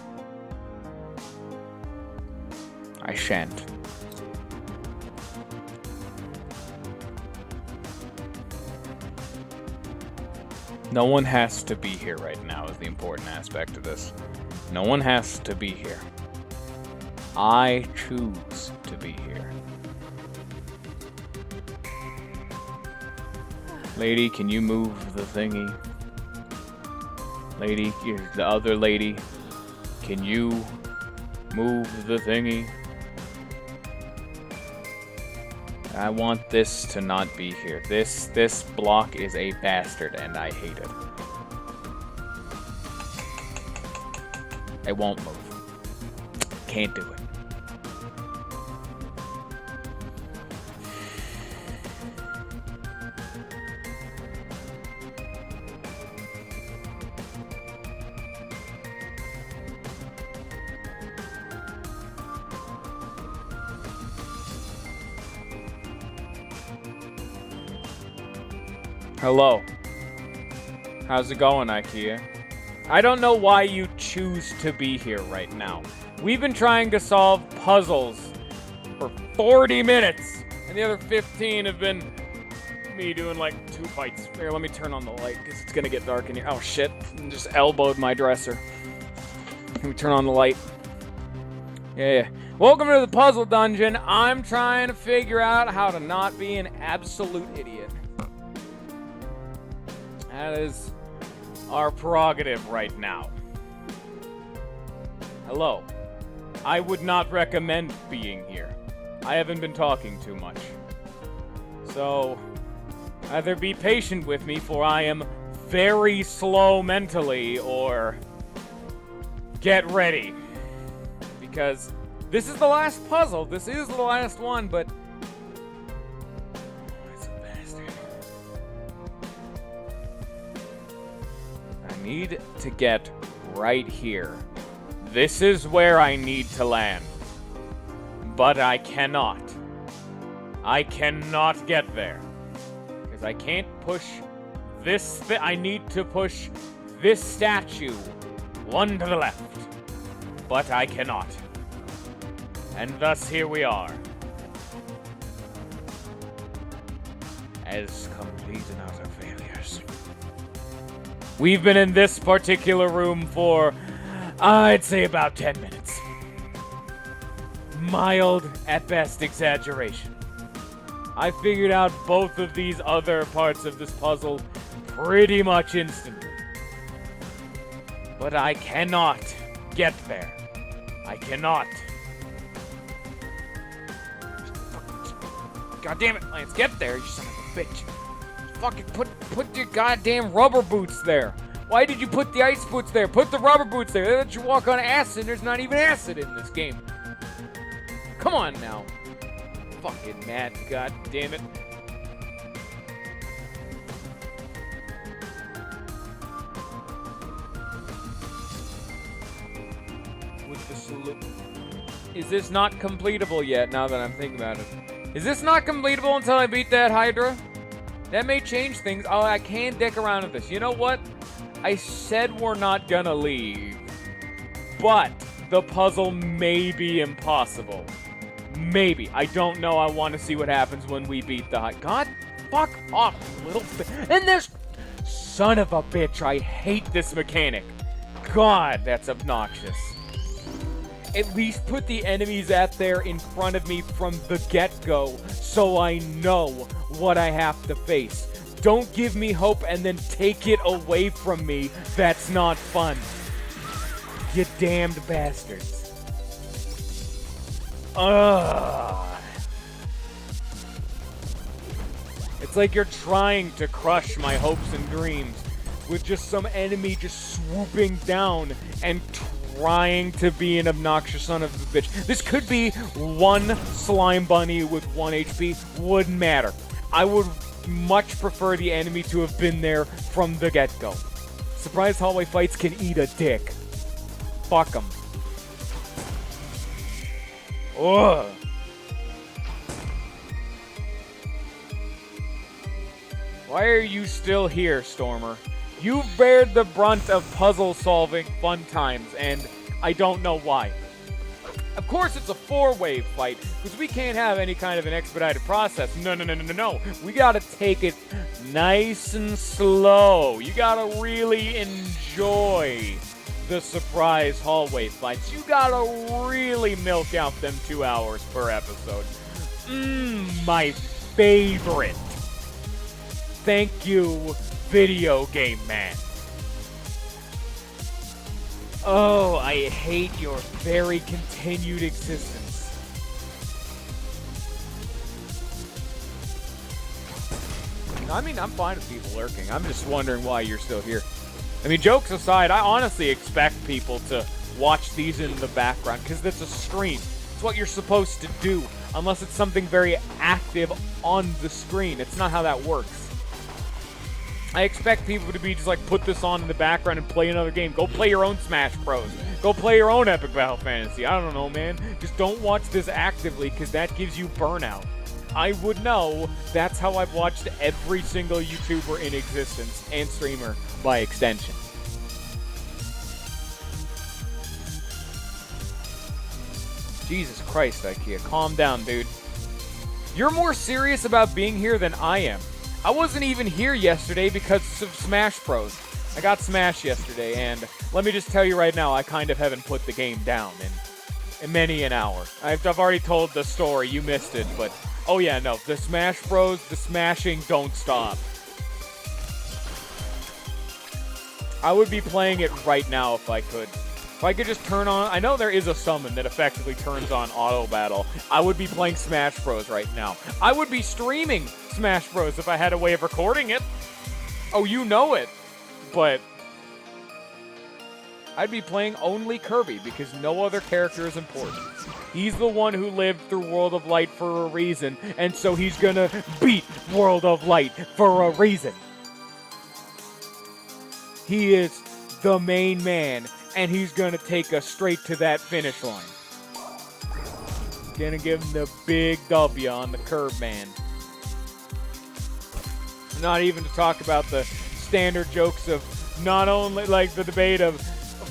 I shan't. No one has to be here right now is the important aspect of this. No one has to be here. I choose to be here. Lady, can you move the thingy? Lady, the other lady, can you move the thingy? I want this to not be here. This block is a bastard and I hate it. It won't move. Can't do it. Hello. How's it going, IKEA? I don't know why you choose to be here right now. We've been trying to solve puzzles for 40 minutes, and the other 15 have been me doing like 2 fights. Here, let me turn on the light, because it's gonna get dark in here. Oh shit, I just elbowed my dresser. Let me turn on the light. Yeah. Welcome to the puzzle dungeon. I'm trying to figure out how to not be an absolute idiot. That is our prerogative right now. Hello. I would not recommend being here. I haven't been talking too much. So, either be patient with me, for I am very slow mentally, or get ready. Because this is the last puzzle. This is the last one, but... It's a bastard. I need to get right here. This is where I need to land. But I cannot. I cannot get there. Because I can't push this... I need to push this statue one to the left. But I cannot. And thus here we are. As complete and utter failures. We've been in this particular room for, I'd say, about 10 minutes. Mild, at best, exaggeration. I figured out both of these other parts of this puzzle pretty much instantly. But I cannot get there. I cannot. God damn it, Lance, get there, you son of a bitch. Fucking put your goddamn rubber boots there. Why did you put the ice boots there? Put the rubber boots there. They let you walk on acid. There's not even acid in this game. Come on now. Fucking mad, god damn it. With the salute. Is this not completable yet, now that I'm thinking about it? Is this not completable until I beat that Hydra? That may change things. Oh, I can dick around with this. You know what? I said we're not gonna leave. But the puzzle may be impossible. Maybe. I don't know. I want to see what happens when we beat the Hydra. God, fuck off, little And this... Son of a bitch, I hate this mechanic. God, that's obnoxious. At least put the enemies out there in front of me from the get-go so I know what I have to face. Don't give me hope and then take it away from me. That's not fun. You damned bastards. Ugh. It's like you're trying to crush my hopes and dreams with just some enemy just swooping down and trying to be an obnoxious son of a bitch. This could be one slime bunny with 1 HP. Wouldn't matter. I would much prefer the enemy to have been there from the get-go. Surprise hallway fights can eat a dick. Fuck them. Ugh. Why are you still here, Stormer? You've bared the brunt of puzzle-solving fun times, and I don't know why. Of course it's a 4-wave fight, because we can't have any kind of an expedited process. No. We gotta take it nice and slow. You gotta really enjoy the surprise hallway fights. You gotta really milk out them 2 hours per episode. My favorite. Thank you, Video Game Man. Oh, I hate your very continued existence. I mean, I'm fine with people lurking. I'm just wondering why you're still here. I mean, jokes aside, I honestly expect people to watch these in the background, because it's a stream. It's what you're supposed to do, unless it's something very active on the screen. It's not how that works. I expect people to be just like, put this on in the background and play another game. Go play your own Smash Bros. Go play your own Epic Battle Fantasy. I don't know, man. Just don't watch this actively, because that gives you burnout. I would know. That's how I've watched every single YouTuber in existence, and streamer by extension. Jesus Christ, IKEA. Calm down, dude. You're more serious about being here than I am. I wasn't even here yesterday because of Smash Bros. I got smashed yesterday, and let me just tell you right now, I kind of haven't put the game down in many an hour. I've already told the story, you missed it, but oh yeah, no, the Smash Bros, the smashing don't stop. I would be playing it right now if I could. If I could just turn on... I know there is a summon that effectively turns on auto battle. I would be playing Smash Bros right now. I would be streaming Smash Bros if I had a way of recording it. Oh, you know it. But... I'd be playing only Kirby because no other character is important. He's the one who lived through World of Light for a reason, and so he's gonna beat World of Light for a reason. He is the main man, and he's gonna take us straight to that finish line. Gonna give him the big W on the curb, man. Not even to talk about the standard jokes of not only, like, the debate of,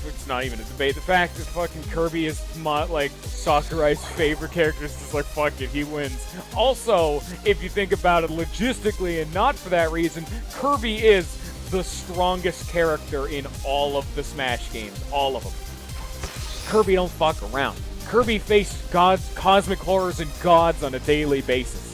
it's not even a debate, the fact that fucking Kirby is, like, Sakurai's favorite character is just like, fuck it, he wins. Also, if you think about it logistically and not for that reason, Kirby is the strongest character in all of the Smash games. All of them. Kirby don't fuck around. Kirby faced gods, cosmic horrors, and gods on a daily basis.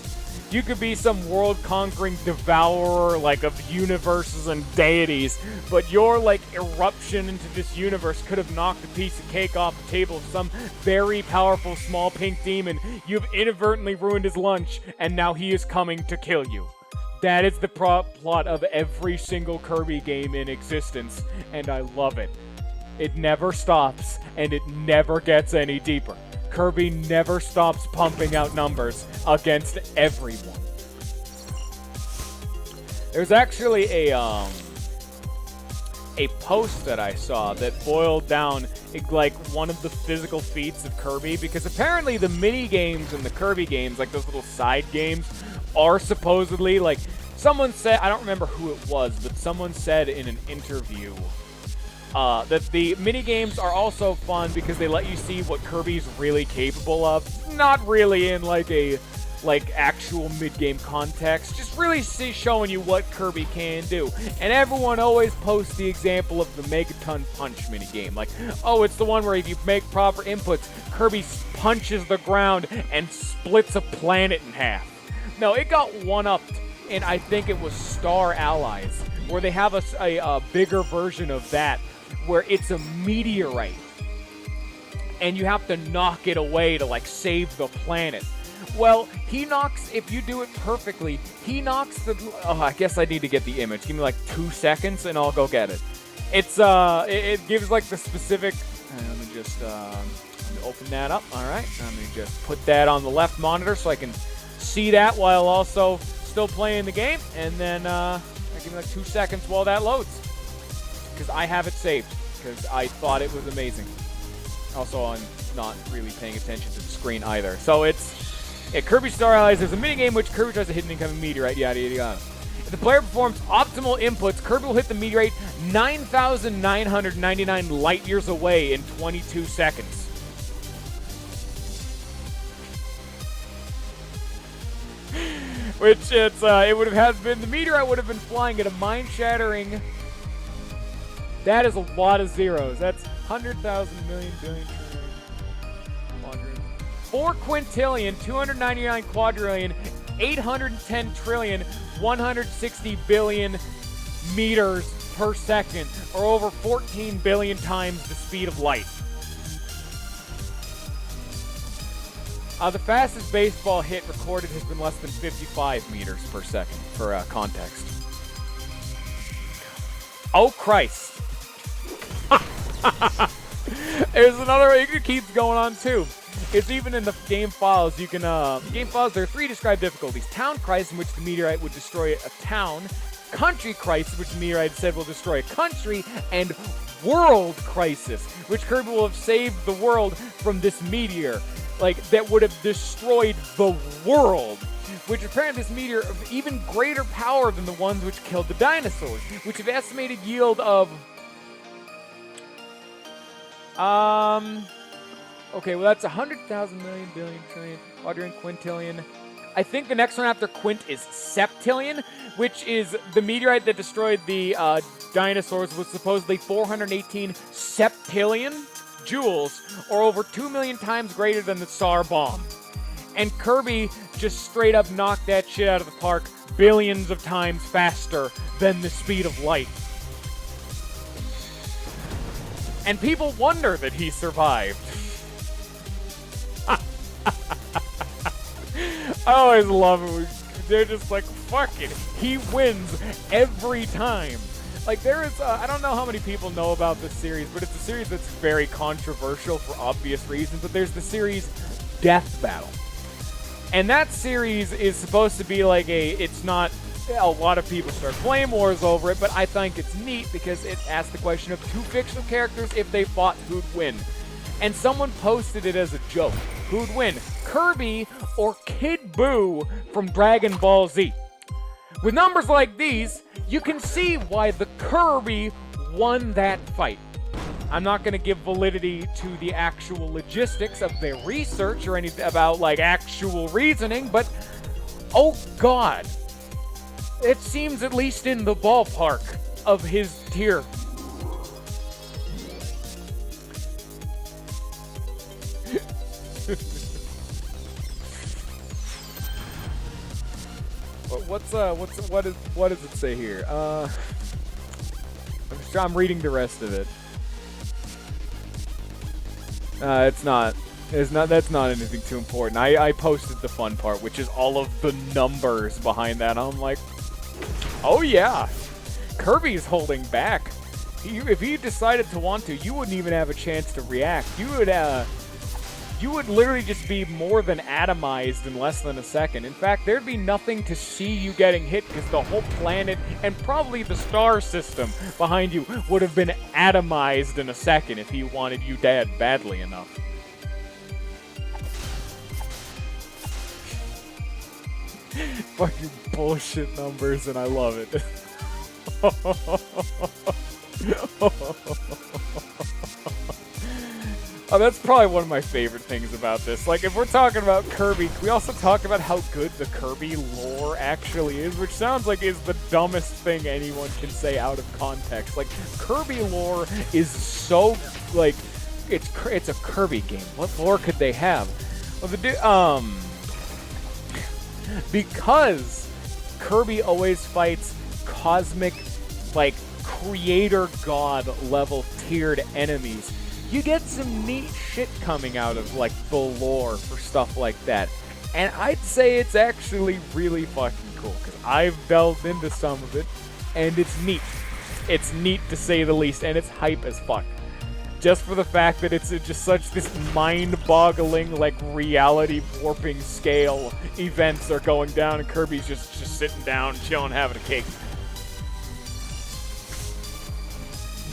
You could be some world-conquering devourer, like, of universes and deities, but your, like, eruption into this universe could have knocked a piece of cake off the table of some very powerful small pink demon. You've inadvertently ruined his lunch, and now he is coming to kill you. That is the plot of every single Kirby game in existence, and I love it. It never stops, and it never gets any deeper. Kirby never stops pumping out numbers against everyone. There's actually a post that I saw that boiled down like one of the physical feats of Kirby, because apparently the mini games in the Kirby games, like those little side games, are supposedly, like, someone said, I don't remember who it was, but someone said in an interview that the minigames are also fun because they let you see what Kirby's really capable of. Not really in like a actual mid-game context, just really showing you what Kirby can do. And everyone always posts the example of the Megaton Punch minigame. Like, oh, it's the one where if you make proper inputs, Kirby punches the ground and splits a planet in half. No, it got one-upped, and I think it was Star Allies, where they have a bigger version of that, where it's a meteorite, and you have to knock it away to, like, save the planet. Well, he knocks, if you do it perfectly, he knocks the, oh, I guess I need to get the image. Give me, like, 2 seconds, and I'll go get it. It's, it gives, like, the specific, let me just, open that up, alright. Let me just put that on the left monitor so I can see that while also still playing the game, and then, give me, like, 2 seconds while that loads. Because I have it saved, because I thought it was amazing. Also, I'm not really paying attention to the screen either. So it's Kirby Star Allies. There's a minigame which Kirby tries to hit an incoming meteorite, yada yada yada. If the player performs optimal inputs, Kirby will hit the meteorite 9,999 light years away in 22 seconds. Which it's it would have been, the meteorite would have been flying at a mind-shattering. That is a lot of zeros. That's 100,000 million billion trillion quadrillion. 4 quintillion, 299 quadrillion, 810 trillion, 160 billion meters per second, or over 14 billion times the speed of light. The fastest baseball hit recorded has been less than 55 meters per second, for context. Oh, Christ. There's another way. It keeps going on too. It's even in the game files. You can game files. There are 3 described difficulties: town crisis, in which the meteorite would destroy a town; country crisis, which the meteorite said will destroy a country; and world crisis, which Kirby will have saved the world from this meteor, like that would have destroyed the world. Which apparently this meteor of even greater power than the ones which killed the dinosaurs, which have estimated yield of. Okay, well that's 100,000 million, billion, trillion, quadrillion, quintillion. I think the next one after quint is septillion, which is the meteorite that destroyed the dinosaurs was supposedly 418 septillion joules, or over 2 million times greater than the Tsar bomb. And Kirby just straight up knocked that shit out of the park billions of times faster than the speed of light. And people wonder that he survived. I always love it. They're just like, fuck it. He wins every time. Like, there is, I don't know how many people know about this series, but it's a series that's very controversial for obvious reasons, but there's the series Death Battle. And that series is supposed to be like it's not, a lot of people start flame wars over it, but I think it's neat because it asks the question of two fictional characters, if they fought, who'd win? And someone posted it as a joke. Who'd win, Kirby or Kid Buu from Dragon Ball Z? With numbers like these, you can see why the Kirby won that fight. I'm not going to give validity to the actual logistics of their research or anything about, like, actual reasoning, but, oh god, it seems at least in the ballpark of his tier. What does it say here? I'm reading the rest of it. That's not anything too important. I posted the fun part, which is all of the numbers behind that. I'm like, oh yeah, Kirby's holding back. If he decided to want to, you wouldn't even have a chance to react. You would literally just be more than atomized in less than a second. In fact, there'd be nothing to see you getting hit because the whole planet and probably the star system behind you would have been atomized in a second if he wanted you dead badly enough. Fucking bullshit numbers, and I love it. Oh, that's probably one of my favorite things about this. Like, if we're talking about Kirby, can we also talk about how good the Kirby lore actually is? Which sounds like is the dumbest thing anyone can say out of context. Like, Kirby lore is so, like, it's a Kirby game. What lore could they have? Well, because Kirby always fights cosmic, like, creator god level tiered enemies, you get some neat shit coming out of, like, the lore for stuff like that. And I'd say it's actually really fucking cool, because I've delved into some of it, and it's neat. It's neat, to say the least, and it's hype as fuck. Just for the fact that it's just such this mind-boggling, like, reality-warping scale events are going down, and Kirby's just sitting down, chilling, having a cake.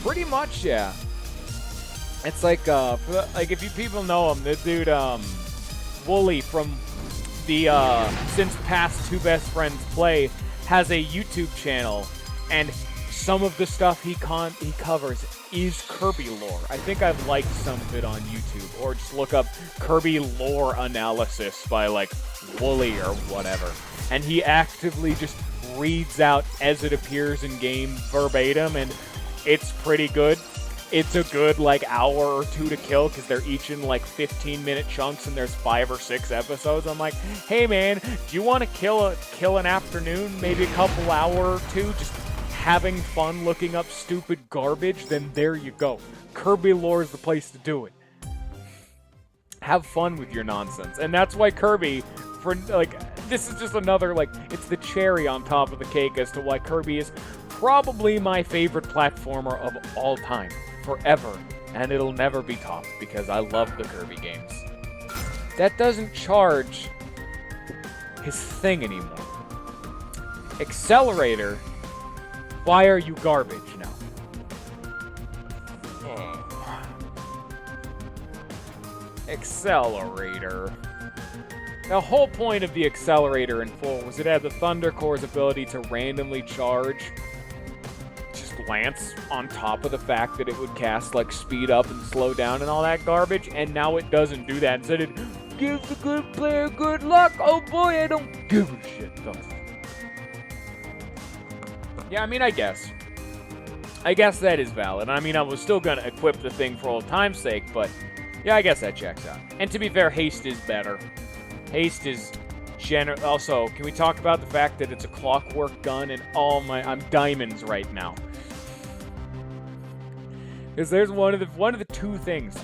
Pretty much, yeah. It's like, if you people know him, the dude, Wooly from the, Since Past Two Best Friends Play has a YouTube channel, and some of the stuff he covers is Kirby lore. I think I've liked some of it on YouTube, or just look up Kirby lore analysis by, like, Wooly or whatever. And he actively just reads out as it appears in game verbatim, and it's pretty good. It's a good, like, hour or two to kill, because they're each in, like, 15-minute chunks, and there's 5 or 6 episodes. I'm like, hey, man, do you want to kill an afternoon, maybe a couple hour or two, just having fun looking up stupid garbage? Then there you go. Kirby lore is the place to do it. Have fun with your nonsense. And that's why Kirby, for, like, this is just another, like, it's the cherry on top of the cake as to why Kirby is probably my favorite platformer of all time. Forever, and it'll never be topped because I love the Kirby games. That doesn't charge his thing anymore. Accelerator, why are you garbage now? Accelerator. The whole point of the Accelerator in full was it had the Thunder Core's ability to randomly charge Lance on top of the fact that it would cast, like, speed up and slow down and all that garbage, and now it doesn't do that. Instead it gives the good player good luck. Oh boy, I don't give a shit, though. Yeah, I mean, I guess that is valid. I mean, I was still gonna equip the thing for old time's sake, but yeah, I guess that checks out. And to be fair, haste is better. Haste is also, can we talk about the fact that it's a clockwork gun, and I'm diamonds right now. Because there's one of the two things.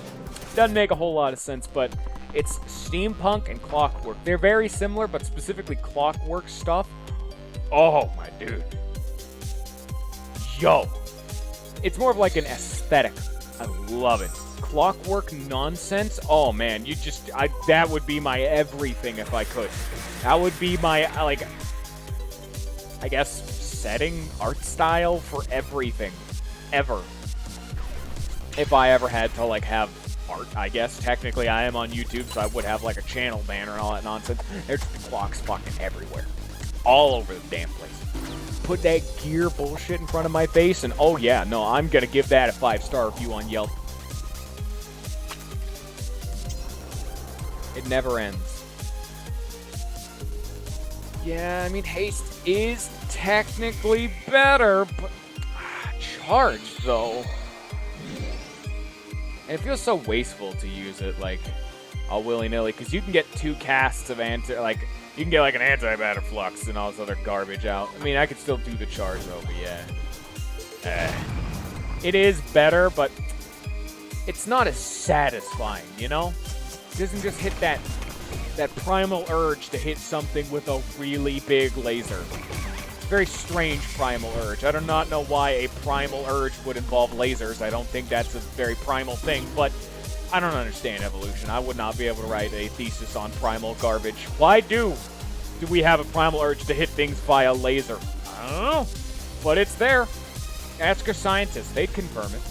Doesn't make a whole lot of sense, but it's steampunk and clockwork. They're very similar, but specifically clockwork stuff. Oh, my dude. Yo. It's more of like an aesthetic. I love it. Clockwork nonsense. Oh man, that would be my everything if I could. That would be my like, I guess, setting, art style for everything, ever. If I ever had to like have art, I guess. Technically, I am on YouTube, so I would have like a channel banner and all that nonsense. There's clocks fucking everywhere, all over the damn place. Put that gear bullshit in front of my face, and oh yeah, no, I'm gonna give that a 5-star review on Yelp. It never ends. Yeah, I mean, haste is technically better, but charge though. And it feels so wasteful to use it like all willy-nilly, because you can get 2 casts of you can get like an anti-matter flux and all this other garbage out. I mean, I could still do the charge though, but yeah. It is better, but it's not as satisfying, you know? It doesn't just hit that primal urge to hit something with a really big laser. It's a very strange primal urge. I do not know why a primal urge would involve lasers. I don't think that's a very primal thing, but I don't understand evolution. I would not be able to write a thesis on primal garbage. Why do we have a primal urge to hit things via laser? I don't know, but it's there. Ask a scientist. They'd confirm it.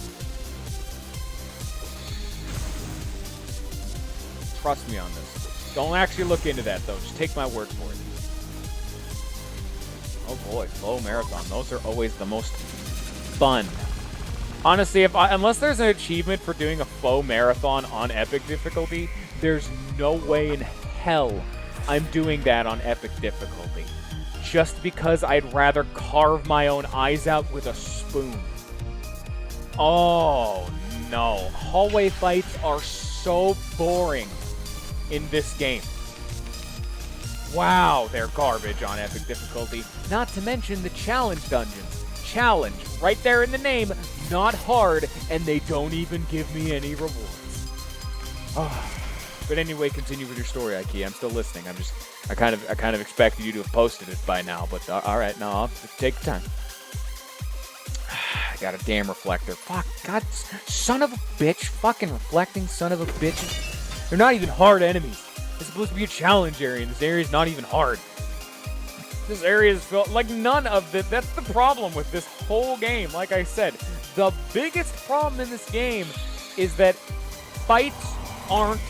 Trust me on this. Don't actually look into that, though. Just take my word for it. Oh boy, slow marathon. Those are always the most fun. Honestly, unless there's an achievement for doing a faux marathon on epic difficulty, there's no way in hell I'm doing that on epic difficulty. Just because I'd rather carve my own eyes out with a spoon. Oh no. Hallway fights are so boring in this game. Wow, they're garbage on epic difficulty. Not to mention the challenge dungeons. Challenge, right there in the name, not hard, and they don't even give me any rewards. Oh. But anyway, continue with your story, Ikea. I'm still listening. I kind of expected you to have posted it by now, but all right, no, I'll take the time. I got a damn reflector. Fuck, God, son of a bitch, fucking reflecting son of a bitch. They're not even hard enemies. It's supposed to be a challenge area, and this area is not even hard. This area is felt like none of the. That's the problem with this whole game. Like I said, the biggest problem in this game is that fights aren't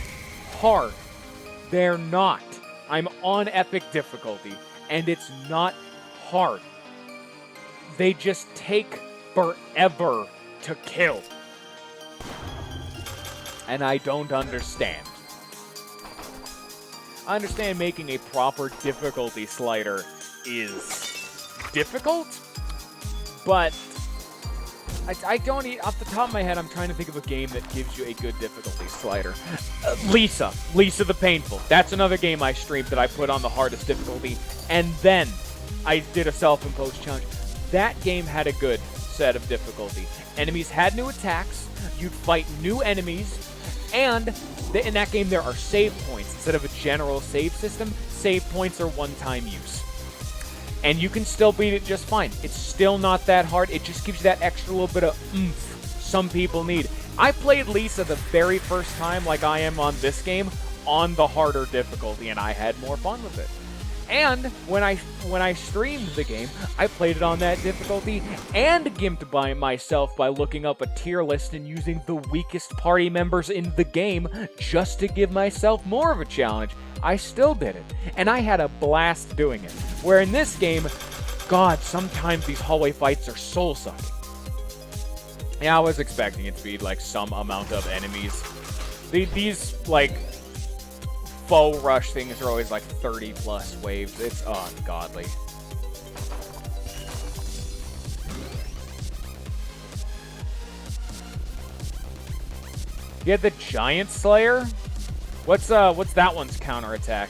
hard. They're not. I'm on epic difficulty, and it's not hard. They just take forever to kill. And I don't understand. I understand making a proper difficulty slider is difficult, but I don't off the top of my head, I'm trying to think of a game that gives you a good difficulty slider. Lisa the Painful. That's another game I streamed that I put on the hardest difficulty, and then I did a self-imposed challenge. That game had a good set of difficulty. Enemies had new attacks, you'd fight new enemies, and in that game there are save points. Instead of a general save system, save points are one-time use. And you can still beat it just fine. It's still not that hard. It just gives you that extra little bit of oomph some people need. I played Lisa the very first time, like I am on this game, on the harder difficulty, and I had more fun with it. And when I streamed the game, I played it on that difficulty and gimped by myself by looking up a tier list and using the weakest party members in the game just to give myself more of a challenge. I still did it, and I had a blast doing it. Where in this game, God, sometimes these hallway fights are soul-sucking. Yeah, I was expecting it to be, like, some amount of enemies. These like, faux rush things are always, like, 30-plus waves. It's ungodly. You had the Giant Slayer? What's that one's counterattack?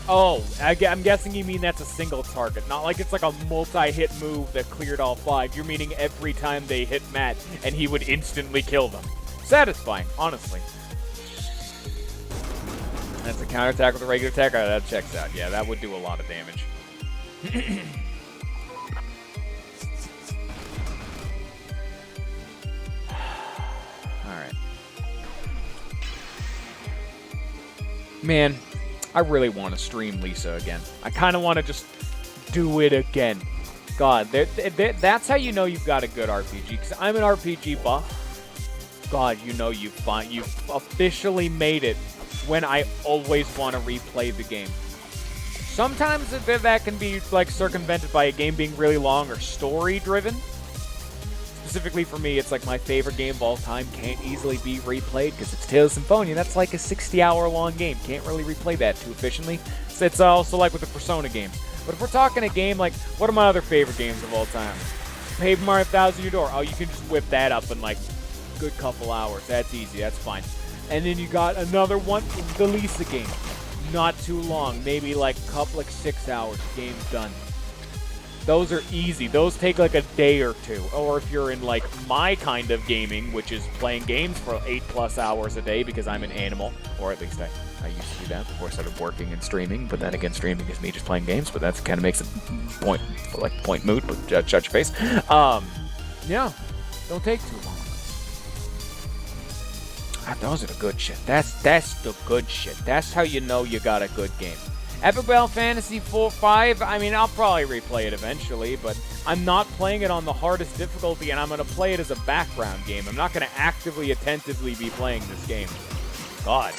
Oh, I'm guessing you mean that's a single target. Not like it's like a multi-hit move that cleared all 5. You're meaning every time they hit Matt, and he would instantly kill them. Satisfying, honestly. That's a counterattack with a regular attack? That checks out. Yeah, that would do a lot of damage. Man, I really want to stream Lisa again. I kind of want to just do it again. God, that's how you know you've got a good RPG, because I'm an RPG buff. God, you know you've officially made it when I always want to replay the game. Sometimes that can be like circumvented by a game being really long or story-driven. Specifically for me, it's like my favorite game of all time can't easily be replayed because it's Tales of Symphonia. That's like a 60-hour-long game. Can't really replay that too efficiently. So it's also like with the Persona games. But if we're talking a game like, what are my other favorite games of all time? Paper Mario 1000 Year Door. Oh, you can just whip that up in like a good couple hours. That's easy. That's fine. And then you got another one, the Lisa game. Not too long. Maybe like 6 hours. Game's done. Those are easy. Those take like a day or two. Or if you're in like my kind of gaming, which is playing games for 8+ hours a day because I'm an animal, or at least I used to do that before I started working and streaming. But then again, streaming is me just playing games, but that kind of makes it point moot, but shut your face. Yeah, don't take too long. Those are the good shit. That's the good shit. That's how you know you got a good game. Epic Battle Fantasy 4-5, I mean, I'll probably replay it eventually, but I'm not playing it on the hardest difficulty, and I'm going to play it as a background game. I'm not going to actively, attentively be playing this game. God.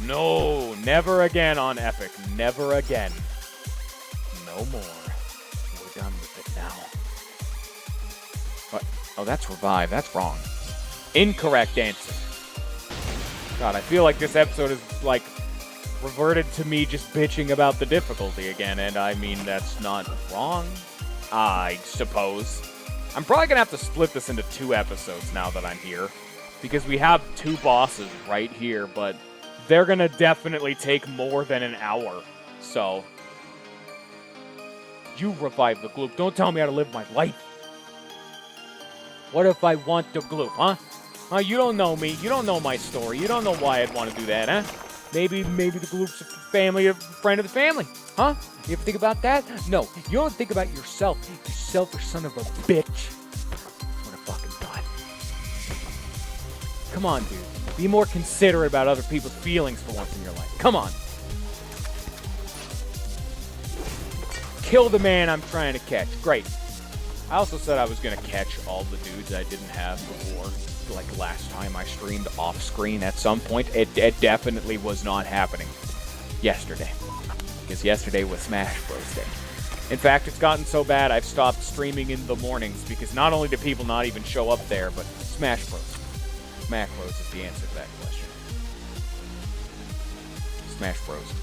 No, never again on Epic. Never again. No more. We're done with it now. What? Oh, that's Revive. That's wrong. Incorrect answer. God, I feel like this episode is, like, reverted to me just bitching about the difficulty again, and I mean, that's not wrong, I suppose. I'm probably gonna have to split this into 2 episodes now that I'm here, because we have 2 bosses right here, but they're gonna definitely take more than an hour, so... You revive the gloop. Don't tell me how to live my life. What if I want the gloop, huh? Huh, you don't know me. You don't know my story. You don't know why I'd want to do that, huh? Maybe the gloop's a friend of the family, huh? You ever think about that? No, you don't think about yourself. You selfish son of a bitch. What a fucking thought. Come on, dude. Be more considerate about other people's feelings for once in your life. Come on. Kill the man I'm trying to catch. Great. I also said I was going to catch all the dudes I didn't have before. Like last time I streamed off screen at some point. It definitely was not happening yesterday. Because yesterday was Smash Bros. Day. In fact, it's gotten so bad I've stopped streaming in the mornings because not only do people not even show up there, but Smash Bros. Smash Bros. Is the answer to that question. Smash Bros.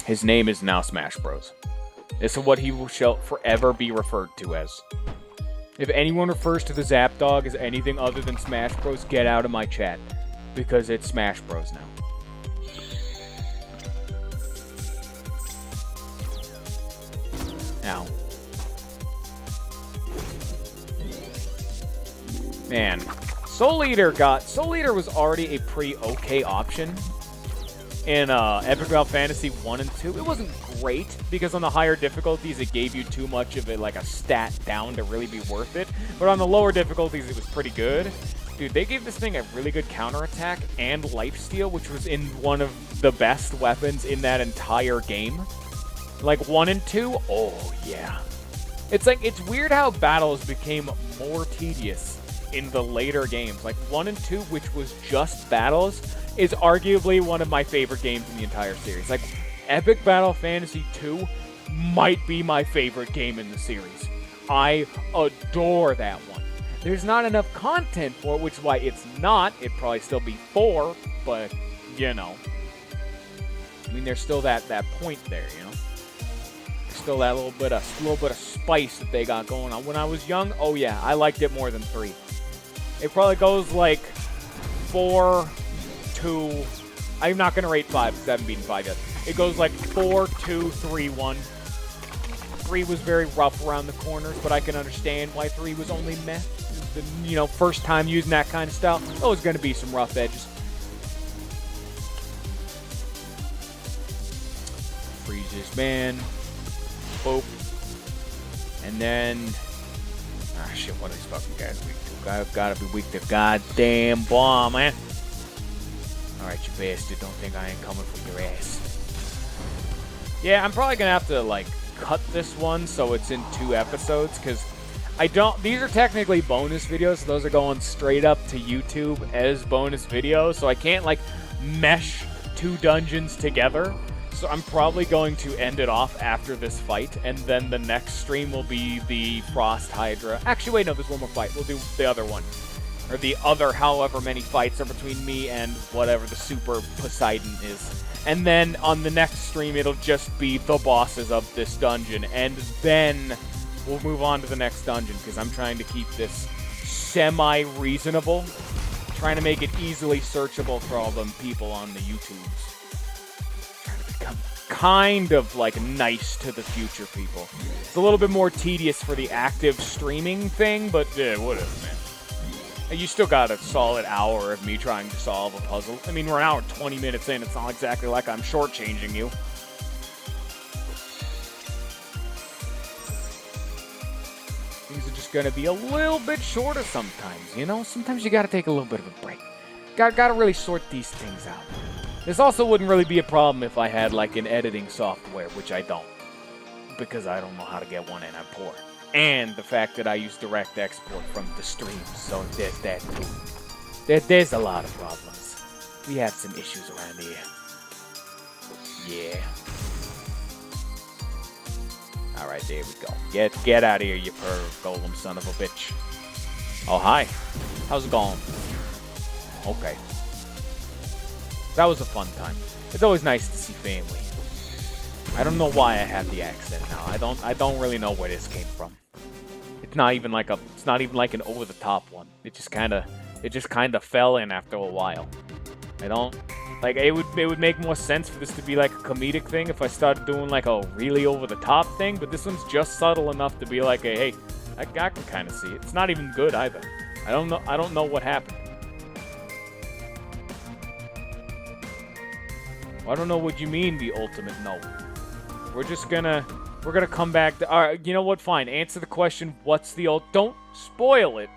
His name is now Smash Bros. This is what he shall forever be referred to as. If anyone refers to the Zap Dog as anything other than Smash Bros, get out of my chat. Because it's Smash Bros now. Now. Man. Soul Eater was already a pretty okay option in Epic Battle Fantasy 1 and 2. It wasn't great, because on the higher difficulties, it gave you too much of like a stat down to really be worth it. But on the lower difficulties, it was pretty good. Dude, they gave this thing a really good counterattack and lifesteal, which was in one of the best weapons in that entire game. Like 1 and 2, oh yeah. It's like, it's weird how battles became more tedious in the later games. Like 1 and 2, which was just battles, is arguably one of my favorite games in the entire series. Like, Epic Battle Fantasy 2 might be my favorite game in the series. I adore that one. There's not enough content for it, which is why it's not. It'd probably still be 4, but, you know. I mean, there's still that point there, you know? There's still that little bit of spice that they got going on. When I was young, oh yeah, I liked it more than 3. It probably goes like 4, 2... I'm not going to rate 5 because I haven't beaten 5 yet. It goes like 4, 2, 3, 1. 3 was very rough around the corners, but I can understand why 3 was only meh. The, you know, first time using that kind of style. Always going to be some rough edges. Freeze this man. Boop. And then... Ah, shit, what are these fucking guys weak to? Gotta be weak to goddamn bomb, man. Alright, you bastard. Don't think I ain't coming for your ass. Yeah, I'm probably gonna have to, like, cut this one so it's in 2 episodes, because these are technically bonus videos, so those are going straight up to YouTube as bonus videos, so I can't, like, mesh 2 dungeons together. So I'm probably going to end it off after this fight, and then the next stream will be the Frost Hydra. Actually, wait, no, there's one more fight. We'll do the other one. Or the other however many fights are between me and whatever the Super Poseidon is. And then on the next stream, it'll just be the bosses of this dungeon. And then we'll move on to the next dungeon, because I'm trying to keep this semi-reasonable. Trying to make it easily searchable for all them people on the YouTubes. Trying to become kind of, like, nice to the future people. It's a little bit more tedious for the active streaming thing, but yeah, whatever, man. You still got a solid hour of me trying to solve a puzzle. I mean, we're an hour and 20 minutes in. It's not exactly like I'm shortchanging you. Things are just going to be a little bit shorter sometimes, you know? Sometimes you got to take a little bit of a break. Got to really sort these things out. This also wouldn't really be a problem if I had, like, an editing software, which I don't. Because I don't know how to get one and I'm poor. And the fact that I use direct export from the streams, so there's that too. There's a lot of problems. We have some issues around here. Yeah. Alright, there we go. Get out of here, you golem son of a bitch. Oh, hi. How's it going? Okay. That was a fun time. It's always nice to see family. I don't know why I have the accent now. I don't really know where this came from. It's not even like an over the top one. It just kind of fell in after a while. I don't like it would make more sense for this to be like a comedic thing if I started doing like a really over the top thing, but this one's just subtle enough to be like, hey, I can kind of see it. It's not even good either. I don't know what happened. I don't know what you mean, the ultimate no. We're gonna come back to... Alright, you know what? Fine. Answer the question, what's the old... Don't spoil it.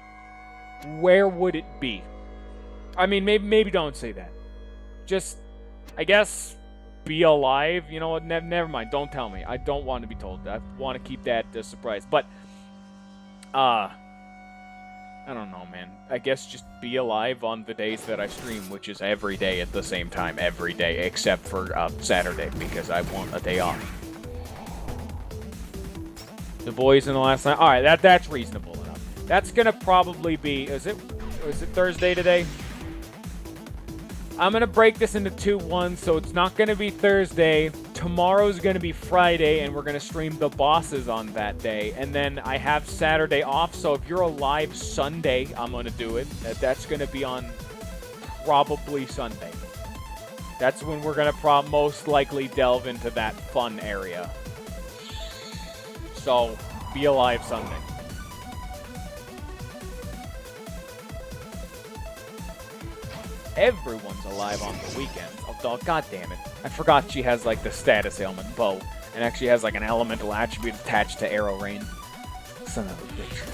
Where would it be? I mean, maybe don't say that. Just, I guess, be alive. You know what? Never mind. Don't tell me. I don't want to be told. I want to keep that a surprise. But, I don't know, man. I guess just be alive on the days that I stream, which is every day at the same time. Every day, except for Saturday, because I want a day off. The boys in the last night. All right, that's reasonable enough. That's gonna probably be. Is it Thursday today? I'm gonna break this into 2-1, so it's not gonna be Thursday. Tomorrow's gonna be Friday, and we're gonna stream the bosses on that day. And then I have Saturday off, so if you're alive Sunday, I'm gonna do it. That's gonna be on probably Sunday. That's when we're gonna most likely delve into that fun area. So, be alive Sunday. Everyone's alive on the weekends. Oh, god damn it. I forgot she has, like, the status ailment, Bow, and actually has, like, an elemental attribute attached to Arrow Rain. Son of a bitch.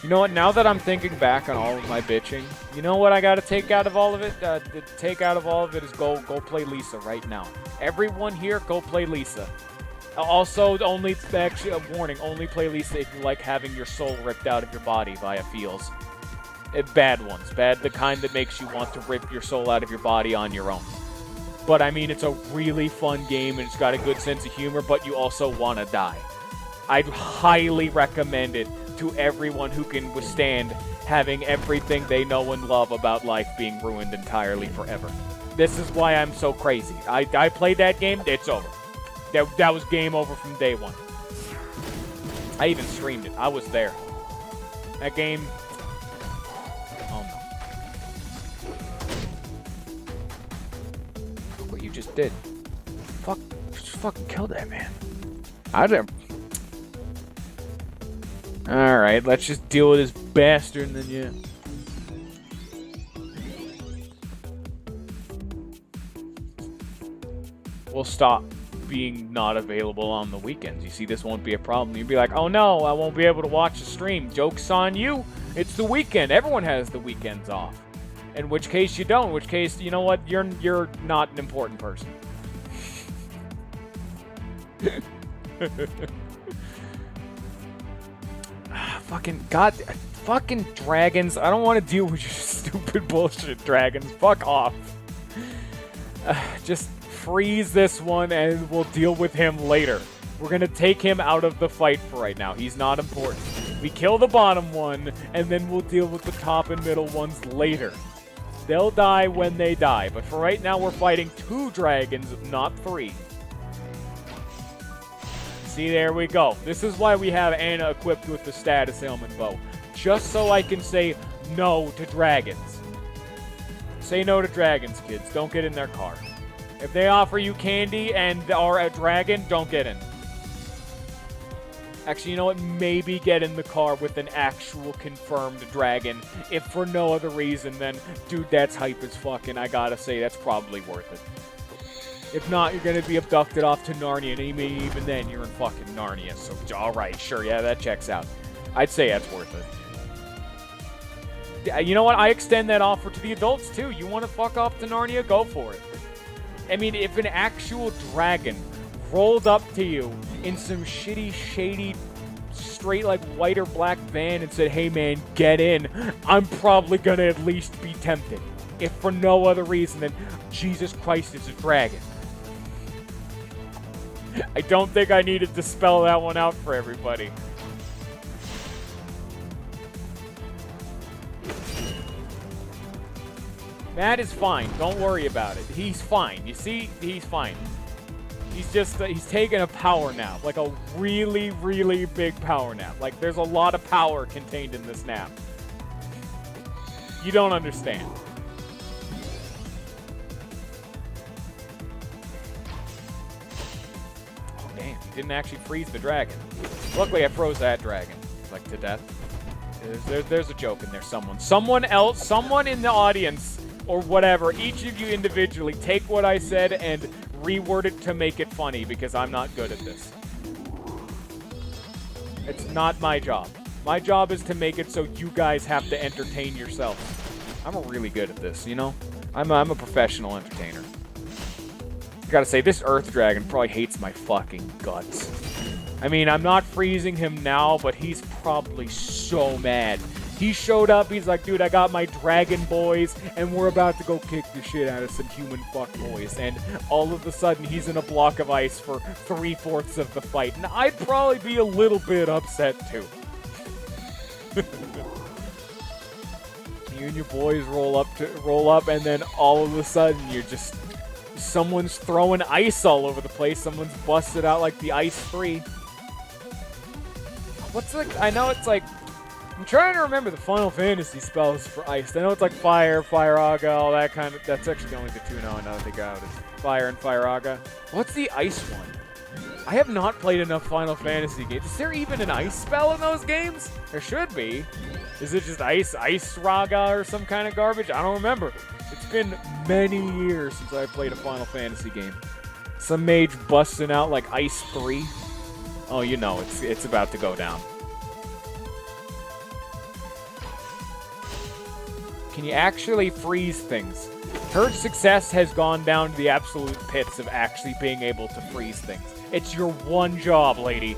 You know what, now that I'm thinking back on all of my bitching, you know what I gotta take out of all of it? The take out of all of it is go play Lisa right now. Everyone here, go play Lisa. Also, actually, a warning, only play Lisa if you like having your soul ripped out of your body via feels. Bad ones. Bad, the kind that makes you want to rip your soul out of your body on your own. But, I mean, it's a really fun game, and it's got a good sense of humor, but you also want to die. I'd highly recommend it to everyone who can withstand having everything they know and love about life being ruined entirely forever. This is why I'm so crazy. I played that game, it's over. That was game over from day one. I even streamed it. I was there. That game... Oh, no. Look what you just did. Fuck. Just fucking killed that man. I didn't... Alright, let's just deal with this bastard and then, yeah. We'll stop. being not available on the weekends. You see, this won't be a problem. You'd be like, oh no, I won't be able to watch the stream. Joke's on you. It's the weekend. Everyone has the weekends off. In which case you don't. In which case, you know what? You're not an important person. Fucking dragons. I don't want to deal with your stupid bullshit, dragons. Fuck off. Just freeze this one and we'll deal with him later. We're gonna take him out of the fight for right now. He's not important. We kill the bottom one, and then we'll deal with the top and middle ones later. They'll die when they die, but for right now we're fighting 2 dragons, not 3. See, there we go. This is why we have Anna equipped with the status ailment bow. Just so I can say no to dragons. Say no to dragons, kids. Don't get in their car. If they offer you candy and are a dragon, don't get in. Actually, you know what? Maybe get in the car with an actual confirmed dragon. If for no other reason, then, dude, that's hype as fuck, and I gotta say, that's probably worth it. If not, you're gonna be abducted off to Narnia, and even then, you're in fucking Narnia. So, alright, sure, yeah, that checks out. I'd say that's worth it. You know what? I extend that offer to the adults, too. You want to fuck off to Narnia? Go for it. I mean, if an actual dragon rolled up to you in some shitty, shady, straight, like, white or black van and said, hey, man, get in, I'm probably gonna at least be tempted. If for no other reason than, Jesus Christ, it's a dragon. I don't think I needed to spell that one out for everybody. Matt is fine. Don't worry about it. He's fine. You see? He's fine. He's just, he's taking a power nap. Like a really, really big power nap. Like, there's a lot of power contained in this nap. You don't understand. Oh, damn. He didn't actually freeze the dragon. Luckily, I froze that dragon. Like, to death. There's a joke in there. Someone else, someone in the audience, or whatever, each of you individually, take what I said and reword it to make it funny, because I'm not good at this. It's not my job. My job is to make it so you guys have to entertain yourselves. I'm really good at this, you know? I'm a professional entertainer. I gotta say, this Earth Dragon probably hates my fucking guts. I mean, I'm not freezing him now, but he's probably so mad. He showed up, he's like, dude, I got my dragon boys, and we're about to go kick the shit out of some human fuck boys. And all of a sudden, he's in a block of ice for 3/4 of the fight. And I'd probably be a little bit upset, too. You and your boys roll up, and then all of a sudden, you're just... someone's throwing ice all over the place. Someone's busted out, like, the ice free. What's like... I know it's like... I'm trying to remember the Final Fantasy spells for ice. I know it's like fire, Fire-Aga, all that kind of... That's actually only the 2 now that they got is fire and Fire-Aga. What's the ice one? I have not played enough Final Fantasy games. Is there even an ice spell in those games? There should be. Is it just Ice Raga or some kind of garbage? I don't remember. It's been many years since I played a Final Fantasy game. Some mage busting out like Ice 3. Oh, you know, it's about to go down. Can you actually freeze things? Her success has gone down to the absolute pits of actually being able to freeze things. It's your one job, lady.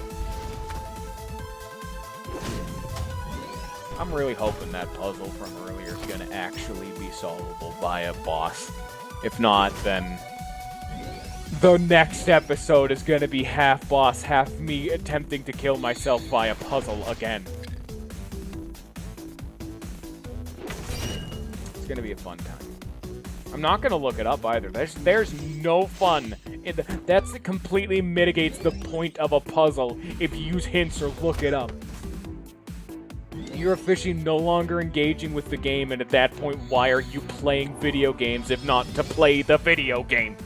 I'm really hoping that puzzle from earlier is going to actually be solvable by a boss. If not, then the next episode is going to be half boss, half me attempting to kill myself by a puzzle again. It's going to be a fun time. I'm not going to look it up either. There's no fun. That completely mitigates the point of a puzzle if you use hints or look it up. You're officially no longer engaging with the game, and at that point, why are you playing video games if not to play the video game?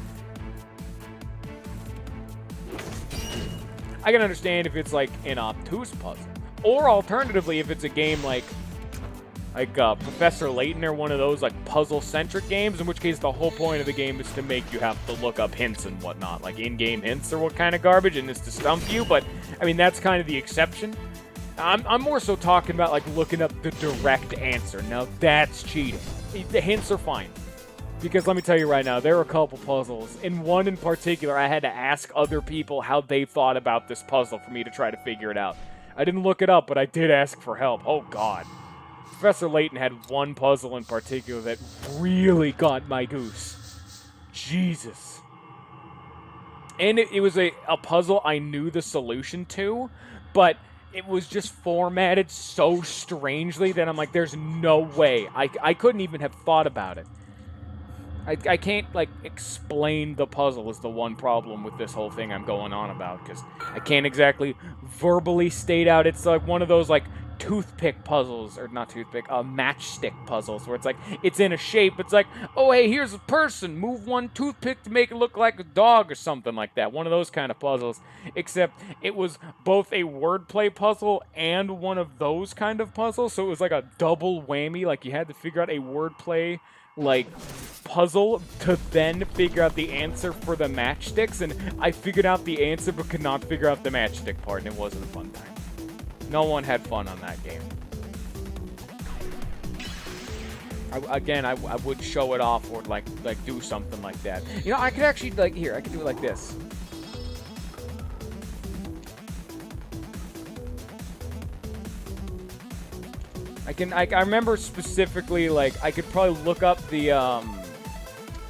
I can understand if it's like an obtuse puzzle. Or alternatively, if it's a game like... like Professor Layton or one of those like puzzle-centric games, in which case the whole point of the game is to make you have to look up hints and whatnot, like in-game hints or what kind of garbage, and it's to stump you. But I mean, that's kind of the exception. I'm more so talking about like looking up the direct answer. Now that's cheating. The hints are fine. Because let me tell you right now, there are a couple puzzles. In one in particular, I had to ask other people how they thought about this puzzle for me to try to figure it out. I didn't look it up, but I did ask for help. Oh, God. Professor Layton had one puzzle in particular that really got my goose. Jesus. And it was a puzzle I knew the solution to, but it was just formatted so strangely that I'm like, there's no way. I couldn't even have thought about it. I can't, like, explain the puzzle is the one problem with this whole thing I'm going on about, because I can't exactly verbally state out. It's like one of those, like, toothpick puzzles, or not toothpick, matchstick puzzles, where it's like, it's in a shape, it's like, oh, hey, here's a person, move one toothpick to make it look like a dog, or something like that. One of those kind of puzzles, except it was both a wordplay puzzle and one of those kind of puzzles, so it was like a double whammy, like you had to figure out a wordplay like puzzle to then figure out the answer for the matchsticks, and I figured out the answer but could not figure out the matchstick part, and it wasn't a fun time. No one had fun on that game. I would show it off or like do something like that. You know, I could actually I could do it like this. I remember specifically, like, I could probably look up the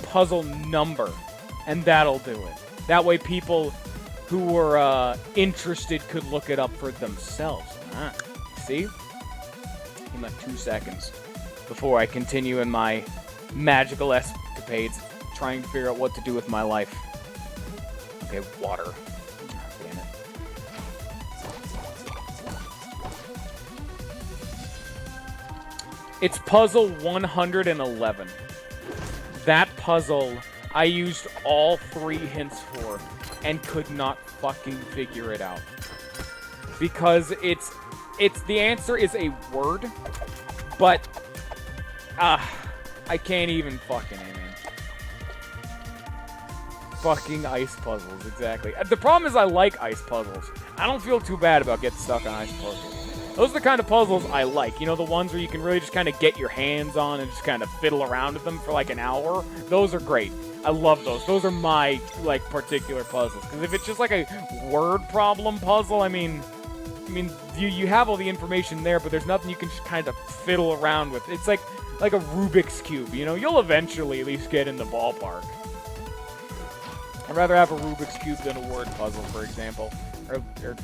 puzzle number, and that'll do it. That way people who were interested could look it up for themselves. See? Give me like 2 seconds before I continue in my magical escapades, trying to figure out what to do with my life. Okay, water. Damn it. It's puzzle 111. That puzzle, I used all 3 hints for and could not fucking figure it out. Because the answer is a word, but, I can't even fucking aim in. Fucking ice puzzles, exactly. The problem is I like ice puzzles. I don't feel too bad about getting stuck on ice puzzles. Those are the kind of puzzles I like. You know, the ones where you can really just kind of get your hands on and just kind of fiddle around with them for like an hour? Those are great. I love those. Those are my, like, particular puzzles. Because if it's just like a word problem puzzle, I mean, you have all the information there, but there's nothing you can just kind of fiddle around with. It's like a Rubik's Cube, you know? You'll eventually at least get in the ballpark. I'd rather have a Rubik's Cube than a word puzzle, for example.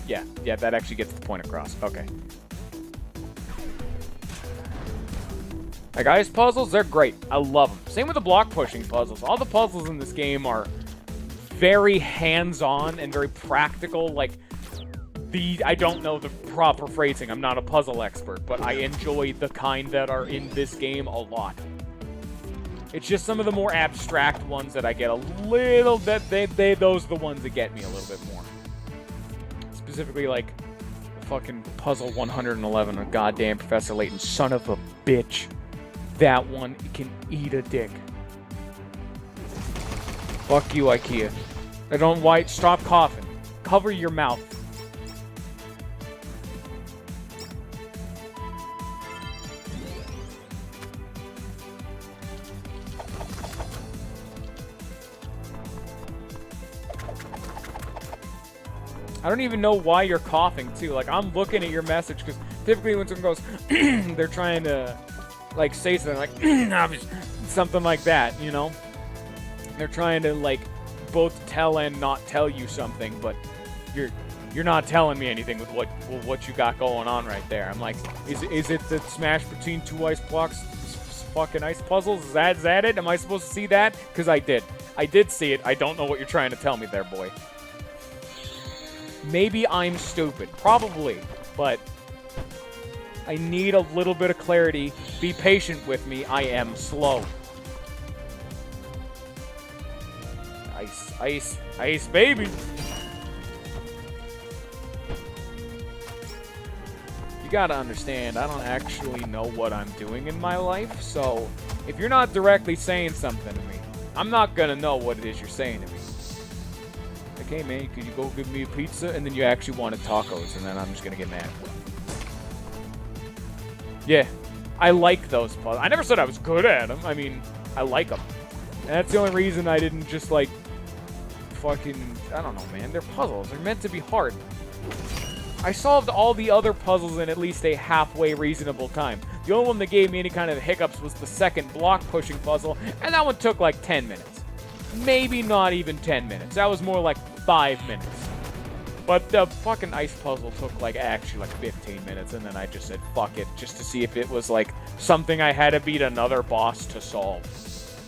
Yeah, that actually gets the point across. Okay. Like, ice puzzles, they're great. I love them. Same with the block pushing puzzles. All the puzzles in this game are very hands-on and very practical. Like, I don't know the proper phrasing. I'm not a puzzle expert, but I enjoy the kind that are in this game a lot. It's just some of the more abstract ones that I get a little bit, those are the ones that get me a little bit more. Specifically, like, fucking puzzle 111 of goddamn Professor Layton. Son of a bitch. That one can eat a dick. Fuck you, IKEA. Stop coughing. Cover your mouth. I don't even know why you're coughing, too. Like, I'm looking at your message, because typically when someone goes, they're trying to, like, say something like, something like that, you know? They're trying to, like, both tell and not tell you something, but you're not telling me anything with what you got going on right there. I'm like, is it the smash between 2 ice blocks, fucking ice puzzles? Is that it? Am I supposed to see that? Because I did. I did see it. I don't know what you're trying to tell me there, boy. Maybe I'm stupid. Probably. But I need a little bit of clarity. Be patient with me. I am slow. Ice, ice, ice, baby. you gotta understand, I don't actually know what I'm doing in my life, so if you're not directly saying something to me, I'm not gonna know what it is you're saying to me. Like, hey man, could you go give me a pizza? And then you actually wanted tacos, and then I'm just gonna get mad. Yeah, I like those puzzles. I never said I was good at them. I mean, I like them. And that's the only reason I didn't just, like, fucking... I don't know, man. They're puzzles. They're meant to be hard. I solved all the other puzzles in at least a halfway reasonable time. The only one that gave me any kind of hiccups was the second block-pushing puzzle, and that one took, like, 10 minutes. Maybe not even 10 minutes. That was more like 5 minutes. But the fucking ice puzzle took, like, actually, like, 15 minutes, and then I just said, fuck it, just to see if it was, like, something I had to beat another boss to solve.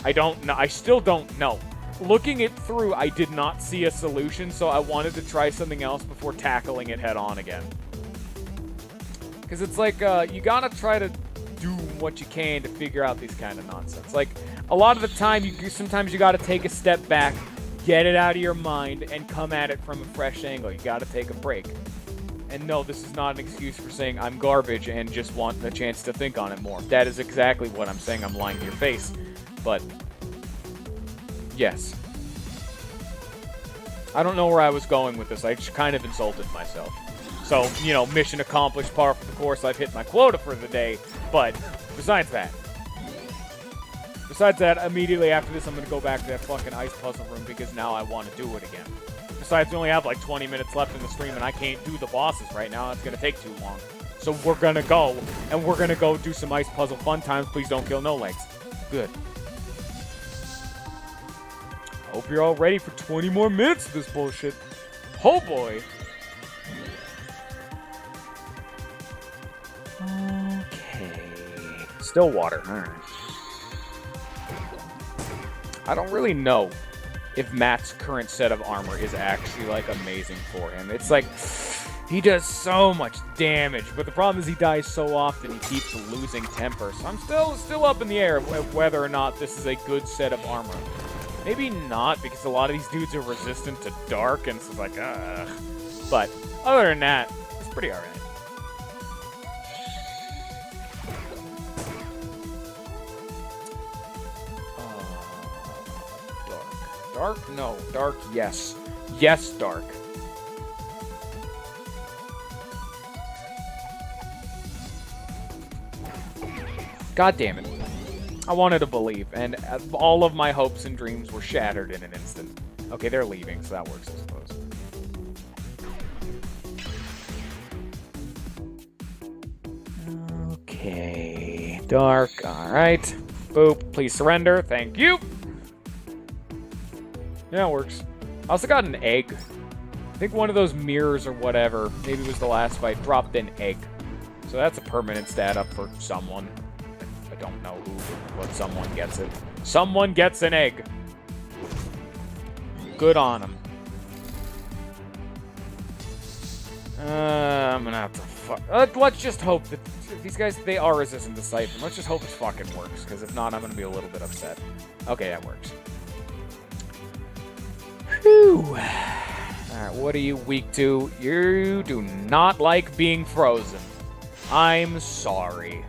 I don't know. I still don't know. Looking it through, I did not see a solution, so I wanted to try something else before tackling it head-on again. Because it's like, you gotta try to do what you can to figure out these kind of nonsense. Like, a lot of the time, sometimes you gotta take a step back, get it out of your mind, and come at it from a fresh angle. You gotta take a break. And no, this is not an excuse for saying I'm garbage and just want a chance to think on it more. That is exactly what I'm saying. I'm lying to your face. But, yes. I don't know where I was going with this. I just kind of insulted myself. So, you know, mission accomplished, par for the course. I've hit my quota for the day. But, besides that, immediately after this, I'm going to go back to that fucking ice puzzle room because now I want to do it again. Besides, we only have like 20 minutes left in the stream, and I can't do the bosses right now. It's going to take too long. So we're going to go, and we're going to go do some ice puzzle fun times. Please don't kill no legs. Good. Hope you're all ready for 20 more minutes of this bullshit. Oh, boy. Okay. Still water. All right. I don't really know if Matt's current set of armor is actually, like, amazing for him. It's like, he does so much damage, but the problem is he dies so often he keeps losing temper. So I'm still up in the air of whether or not this is a good set of armor. Maybe not, because a lot of these dudes are resistant to dark, and it's like, But other than that, it's pretty alright. Dark? No. Dark, yes. Yes, dark. God damn it. I wanted to believe, and all of my hopes and dreams were shattered in an instant. Okay, they're leaving, so that works, I suppose. Okay. Dark, alright. Boop, please surrender, thank you! Yeah, it works. I also got an egg. I think one of those mirrors or whatever, maybe it was the last fight, dropped an egg. So that's a permanent stat up for someone. I don't know who, but someone gets it. Someone gets an egg. Good on them. I'm gonna have to fuck. Let's just hope that these guys, they are resistant to Siphon. Let's just hope this fucking works, because if not, I'm gonna be a little bit upset. Okay, that works. Whew. Alright, what are you weak to? You do not like being frozen. I'm sorry.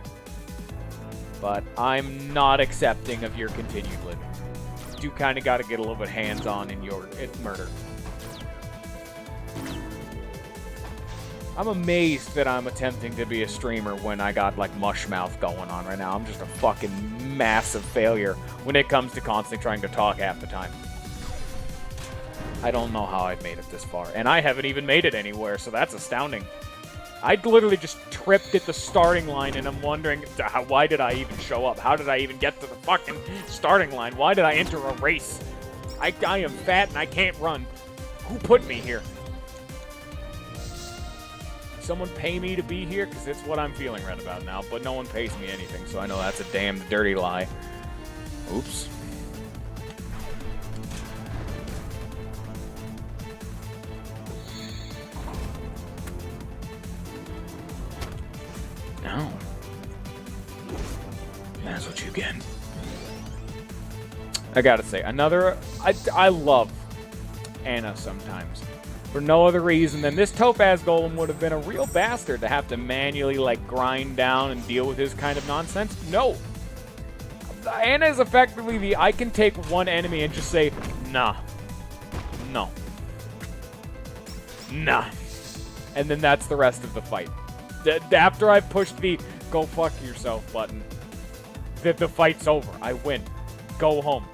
But I'm not accepting of your continued living. You kind of got to get a little bit hands-on in your murder. I'm amazed that I'm attempting to be a streamer when I got, like, mush mouth going on right now. I'm just a fucking massive failure when it comes to constantly trying to talk half the time. I don't know how I've made it this far. And I haven't even made it anywhere, so that's astounding. I literally just tripped at the starting line, and I'm wondering, why did I even show up? How did I even get to the fucking starting line? Why did I enter a race? I am fat and I can't run. Who put me here? Someone pay me to be here? Because it's what I'm feeling right about now, but no one pays me anything, so I know that's a damn dirty lie. Oops. No. That's what you get. I gotta say, I love Anna sometimes. for no other reason than this Topaz Golem would have been a real bastard to have to manually, like, grind down and deal with his kind of nonsense. No. Anna is effectively the I can take one enemy and just say, nah. No. Nah. And then that's the rest of the fight. After I've pushed the go fuck yourself button, the fight's over. I win. Go home.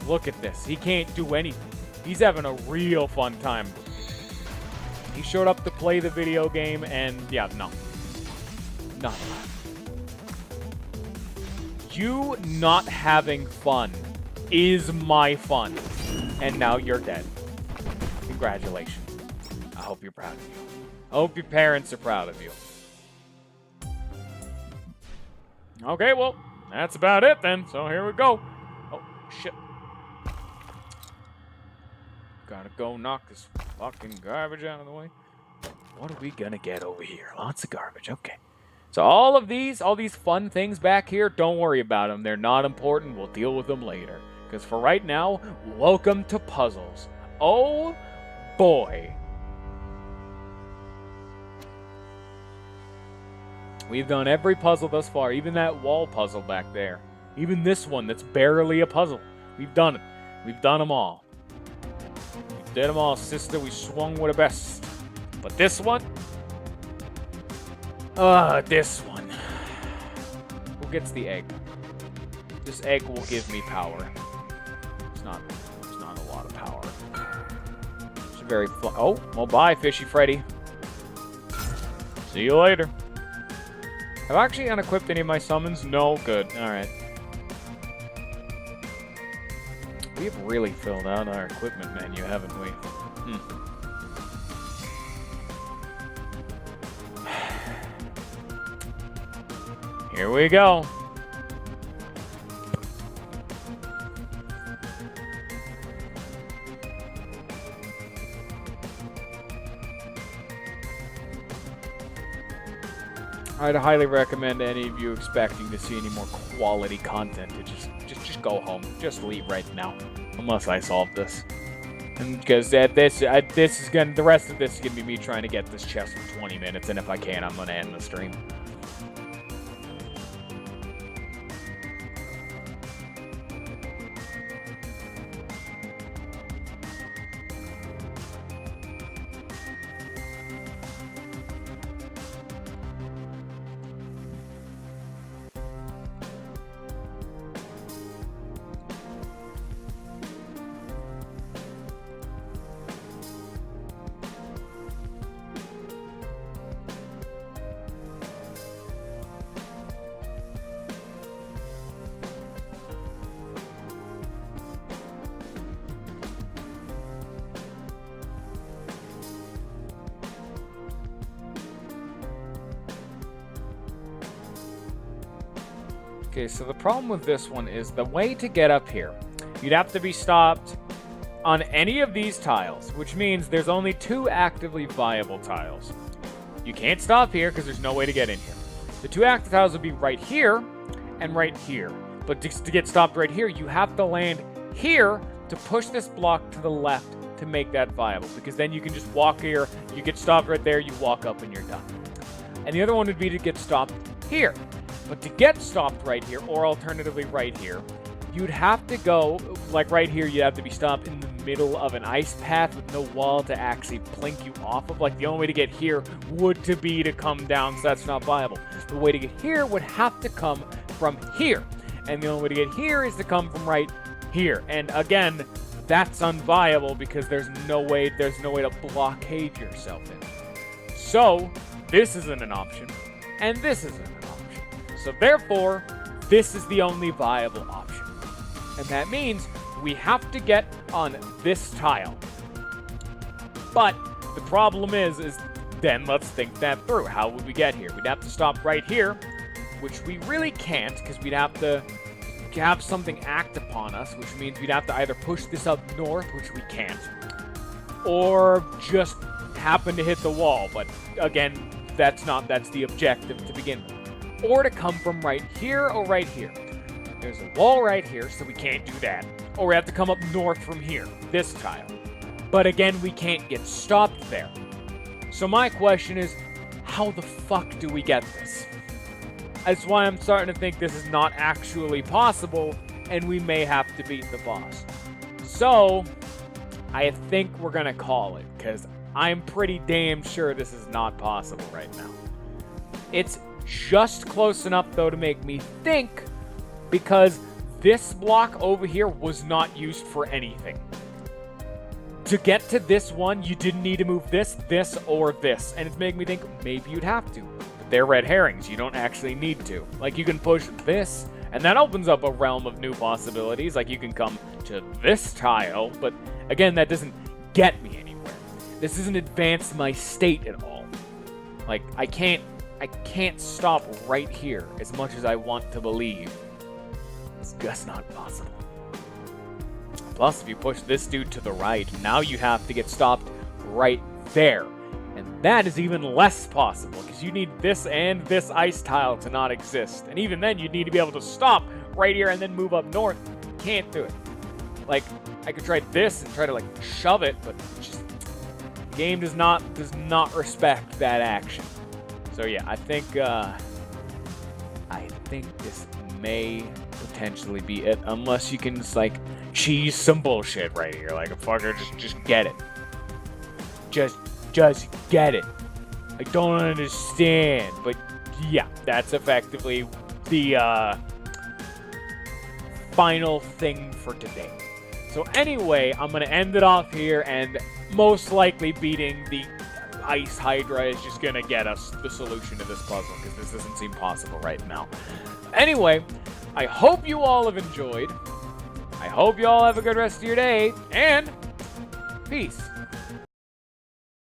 Look at this. He can't do anything. He's having a real fun time. He showed up to play the video game, and yeah, no. Not allowed. You not having fun is my fun. And now you're dead. Congratulations. I hope you're proud of you. I hope your parents are proud of you. Okay, well, that's about it then. So here we go. Oh, shit. Gotta go knock this fucking garbage out of the way. What are we gonna get over here? Lots of garbage. Okay. So all these fun things back here, don't worry about them. They're not important. We'll deal with them later. Because for right now, welcome to puzzles. Oh, boy. We've done every puzzle thus far, even that wall puzzle back there. Even this one that's barely a puzzle. We've done it. We've done them all. We did them all, sister. We swung with the best. But this one? This one. Who gets the egg? This egg will give me power. It's not a lot of power. It's very oh, well, bye, Fishy Freddy. See you later. Have I actually unequipped any of my summons? No? Good. Alright. We've really filled out our equipment menu, haven't we? Here we go. I'd highly recommend any of you expecting to see any more quality content to just go home. Just leave right now, unless I solve this. And because this is the rest of this is gonna be me trying to get this chest for 20 minutes, and if I can, I'm gonna end the stream. Okay, so the problem with this one is the way to get up here. You'd have to be stopped on any of these tiles, which means there's only 2 actively viable tiles. You can't stop here because there's no way to get in here. The 2 active tiles would be right here and right here. But to get stopped right here, you have to land here to push this block to the left to make that viable. Because then you can just walk here, you get stopped right there, you walk up and you're done. And the other one would be to get stopped here. But to get stopped right here, or alternatively right here, you'd have to go, like right here, you'd have to be stopped in the middle of an ice path with no wall to actually plink you off of. Like, the only way to get here would be to come down, so that's not viable. The way to get here would have to come from here. And the only way to get here is to come from right here. And again, that's unviable because there's no way to blockade yourself in. So, this isn't an option, and this isn't an option. So therefore, this is the only viable option. And that means we have to get on this tile. But the problem is then let's think that through. How would we get here? We'd have to stop right here, which we really can't because we'd have to have something act upon us, which means we'd have to either push this up north, which we can't, or just happen to hit the wall. But again, that's the objective to begin with. Or to come from right here or right here. There's a wall right here, so we can't do that. Or we have to come up north from here, this tile. But again, we can't get stopped there. So my question is, how the fuck do we get this? That's why I'm starting to think this is not actually possible, and we may have to beat the boss. So, I think we're gonna call it, because I'm pretty damn sure this is not possible right now. It's just close enough, though, to make me think, because this block over here was not used for anything. To get to this one, you didn't need to move this, this, or this, and it's making me think maybe you'd have to. But they're red herrings. You don't actually need to. Like, you can push this, and that opens up a realm of new possibilities. Like, you can come to this tile, but again, that doesn't get me anywhere. This doesn't advance my state at all. Like, I can't stop right here as much as I want to believe. It's just not possible. Plus, if you push this dude to the right, now you have to get stopped right there. And that is even less possible, because you need this and this ice tile to not exist. And even then, you'd need to be able to stop right here and then move up north. You can't do it. Like, I could try this and try to, like, shove it, but just the game does not respect that action. So yeah, I think this may potentially be it, unless you can just, like, cheese some bullshit right here. Like, a fucker, just get it. Just get it. I don't understand, but yeah, that's effectively the final thing for today. So anyway, I'm gonna end it off here, and most likely beating the Ice Hydra is just gonna get us the solution to this puzzle, because this doesn't seem possible right now. Anyway, I hope you all have enjoyed. I hope you all have a good rest of your day, and peace.